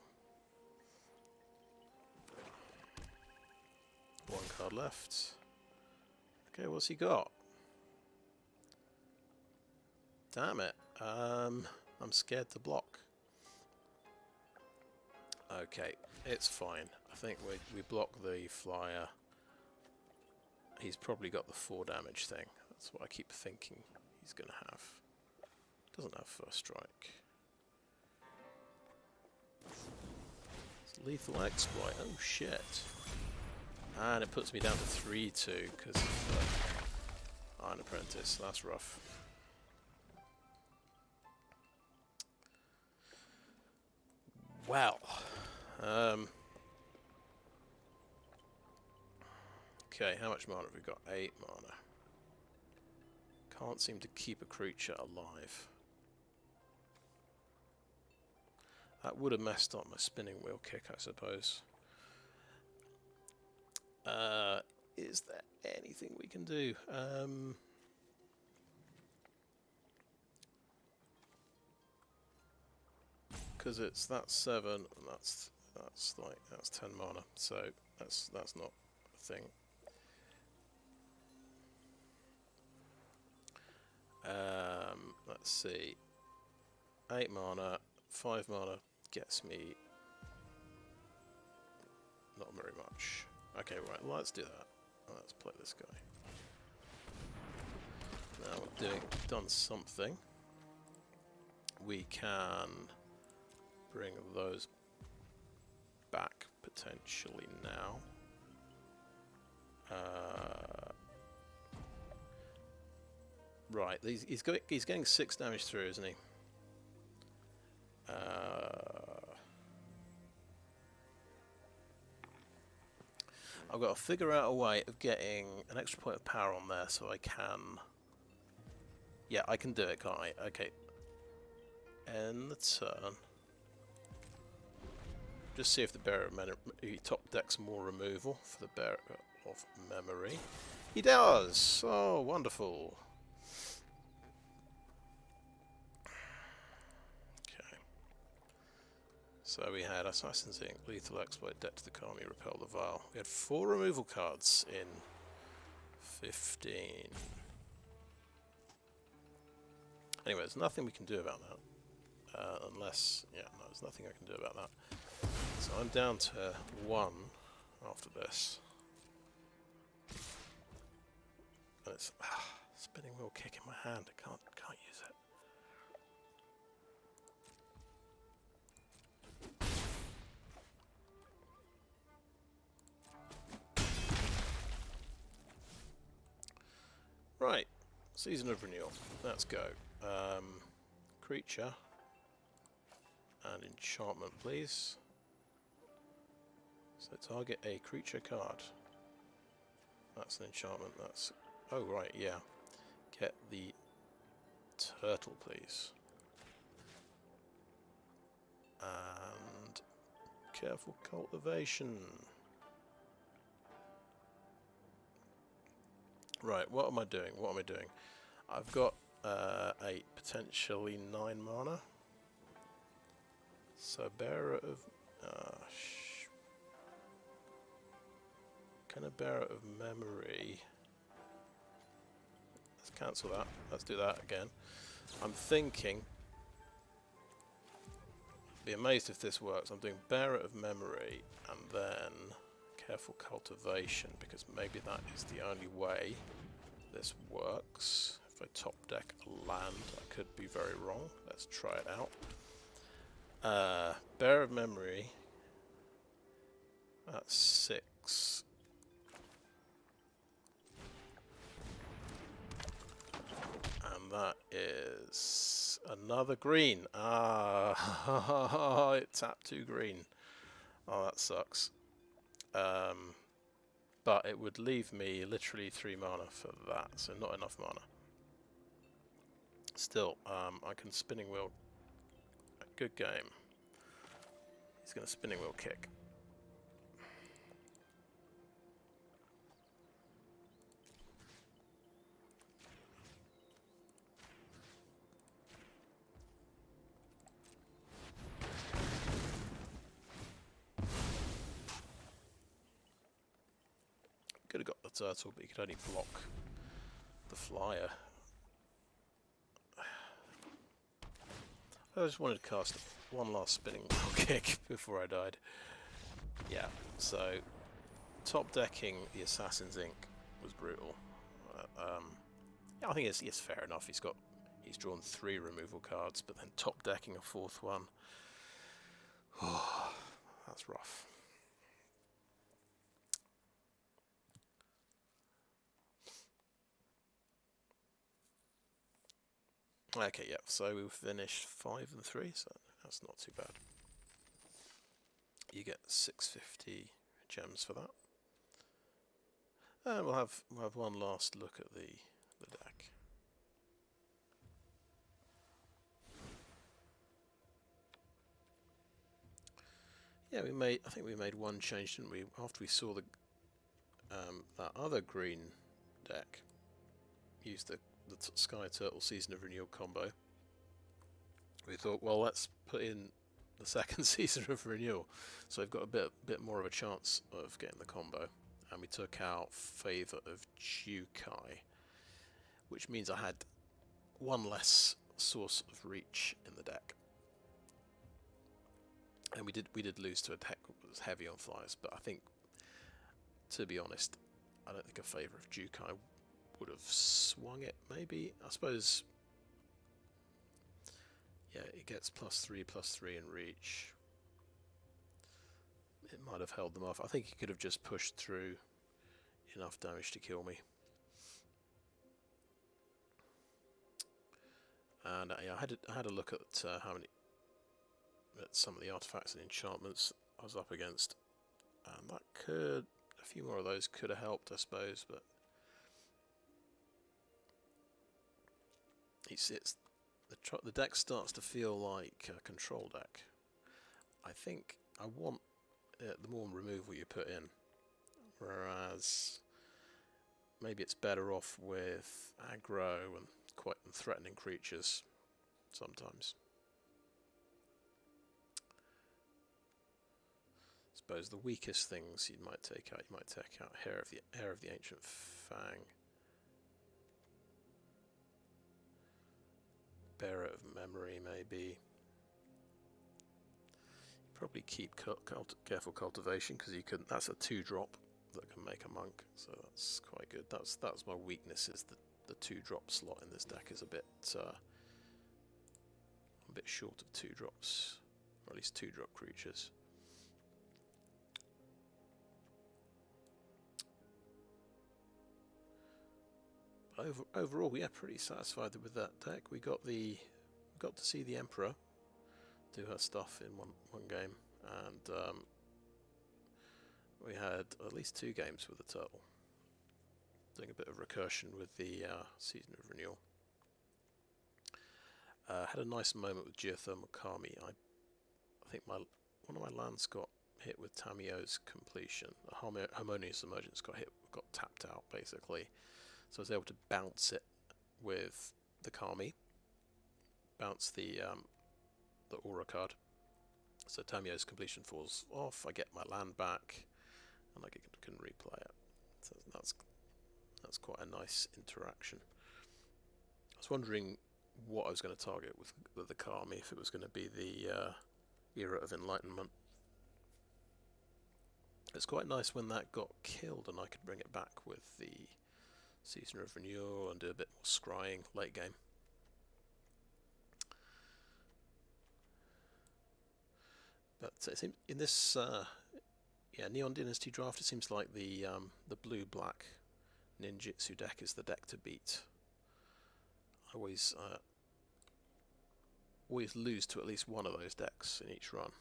One card left. Okay, what's he got? Damn it. I'm scared to block. Okay, it's fine. I think we block the flyer. He's probably got the 4 damage thing. That's what I keep thinking he's going to have. Doesn't have first strike. Lethal Exploit. Oh shit. And it puts me down to 3-2 because of Iron Apprentice. That's rough. Well. Okay, how much mana have we got? 8 mana. Can't seem to keep a creature alive. That would have messed up my spinning wheel kick, I suppose. Is there anything we can do? Because that's 7, and that's 10 mana, so that's not a thing. Let's see. 8 mana, 5 mana gets me not very much. Okay, right, let's do that. Let's play this guy. Now we've done something. We can bring those back potentially now. Right, he's getting 6 damage through, isn't he? I've got to figure out a way of getting an extra point of power on there so I can... Yeah, I can do it, can't I? Okay. End the turn. Just see if the Bearer of Memory top decks more removal for the Bearer of Memory. He does! Oh, wonderful. Okay. So we had Assassin's Ink, Lethal Exploit, Debt to the Kami, Repel the Vial. We had 4 removal cards in 15. Anyway, there's nothing we can do about that. Unless, yeah, no, there's nothing I can do about that. So I'm down to 1 after this. And it's spinning wheel kick in my hand. I can't use it. Right, Season of Renewal. Let's go. Creature and enchantment, please. So target a creature card. That's an enchantment. That's... Oh, right, yeah. Get the turtle, please. And Careful Cultivation. Right, what am I doing? What am I doing? I've got a potentially 9 mana. So Bearer of... Can a Bearer of Memory... Let's cancel that. Let's do that again. I'm thinking... Be amazed if this works. I'm doing Bearer of Memory and then Careful Cultivation, because maybe that is the only way this works. If I top deck a land, I could be very wrong. Let's try it out. Bearer of Memory. That's 6. And that is another green. Ah, it tapped 2 green. Oh, that sucks. But it would leave me literally 3 mana for that, so not enough mana. Still, I can spinning wheel. A good game. He's going to spinning wheel kick. Could have got the turtle, but he could only block the flyer. I just wanted to cast one last spinning wheel kick before I died. Yeah, so top decking the Assassin's Ink was brutal. Yeah, I think it's fair enough. He's drawn 3 removal cards, but then top decking a 4th one. That's rough. Okay, yeah, so we've finished 5 and 3, so that's not too bad. You get 650 gems for that. And we'll have one last look at the deck. Yeah, I think we made one change, didn't we? After we saw the that other green deck use the Skyturtle Season of Renewal combo, we thought, well, let's put in the second Season of Renewal, so we've got a bit more of a chance of getting the combo. And we took out Favour of Jukai, which means I had one less source of reach in the deck. And we did lose to a deck that was heavy on flyers, but I think, to be honest, I don't think a Favour of Jukai would have swung it, maybe. I suppose, yeah, it gets +3/+3 in reach. It might have held them off. I think he could have just pushed through enough damage to kill me. And yeah, I had a look at some of the artifacts and enchantments I was up against, and a few more of those could have helped, I suppose, but the deck starts to feel like a control deck. I think I want the more removal you put in, whereas maybe it's better off with aggro and quite threatening creatures sometimes. I suppose the weakest things you might take out Heir of the Ancient Fang, Bearer of Memory, maybe. Probably keep Careful Cultivation, because that's a 2-drop that can make a monk, so that's quite good. That's my weakness, is the 2-drop slot in this deck is a bit short of 2-drops, or at least 2-drop creatures. Overall, we are pretty satisfied with that deck. We got to see the Emperor do her stuff in one game, and we had at least 2 games with the turtle, doing a bit of recursion with the Season of Renewal. Had a nice moment with Geothermal Kami. I think one of my lands got hit with Tamiyo's completion. Harmonious Emergence got tapped out, basically. So I was able to bounce it with the Kami, bounce the Aura card. So Tamiyo's completion falls off, I get my land back, and I can replay it. So that's quite a nice interaction. I was wondering what I was going to target with the Kami, if it was going to be the Era of Enlightenment. It's quite nice when that got killed and I could bring it back with the Season of Renewal and do a bit more scrying late game. But it seems in this Neon Dynasty Draft, it seems like the blue-black ninjutsu deck is the deck to beat. I always lose to at least one of those decks in each run.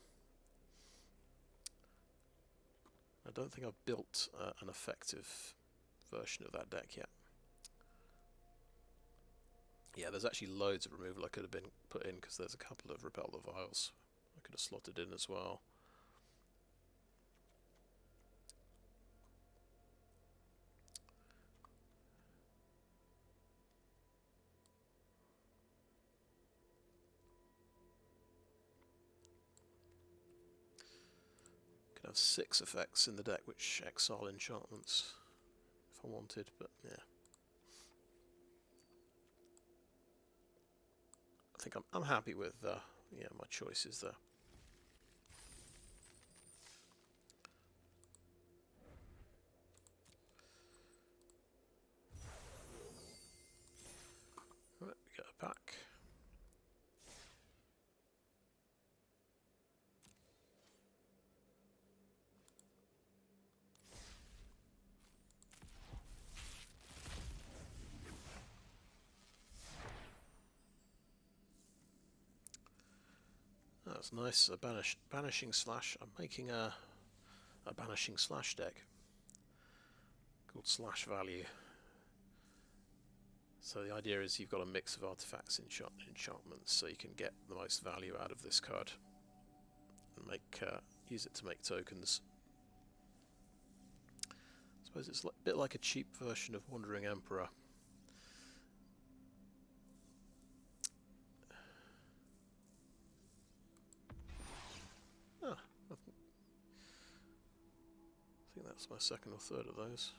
I don't think I've built an effective version of that deck yet. Yeah, there's actually loads of removal I could have been put in, because there's a couple of Repel the Vials I could have slotted in as well. Could have 6 effects in the deck which exile enchantments if I wanted, but yeah. I think I'm happy with my choices there. Right, we get a pack. That's nice. A banishing slash. I'm making a banishing slash deck called Slash Value. So the idea is you've got a mix of artifacts and enchantments, so you can get the most value out of this card and use it to make tokens. I suppose it's a bit like a cheap version of Wandering Emperor. Ah, I think that's my second or third of those.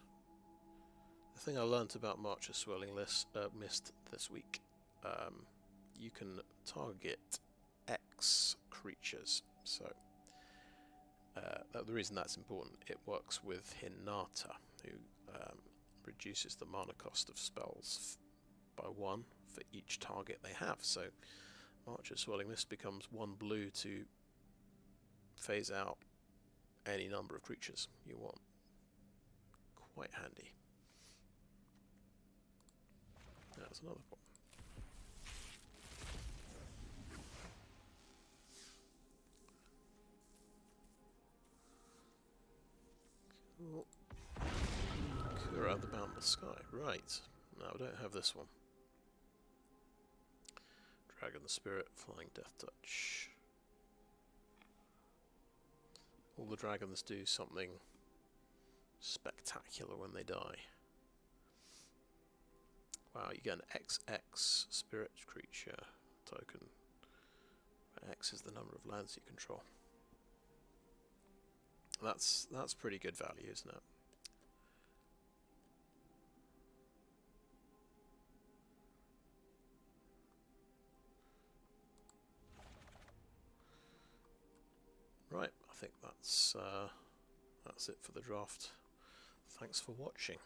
The thing I learnt about March of Swirling Mist this week, you can target X creatures. So the reason that's important, it works with Hinata, who reduces the mana cost of spells by 1 for each target they have. So March of Swirling Mist becomes 1 blue to phase out any number of creatures you want. Quite handy. That's another one. Cool. Kura, the Boundless Sky. Right. No, I don't have this one. Dragon the Spirit, Flying Death Touch. All the dragons do something spectacular when they die. Wow, you get an XX spirit creature token. X is the number of lands you control. That's pretty good value, isn't it? Right, I think that's it for the draft. Thanks for watching.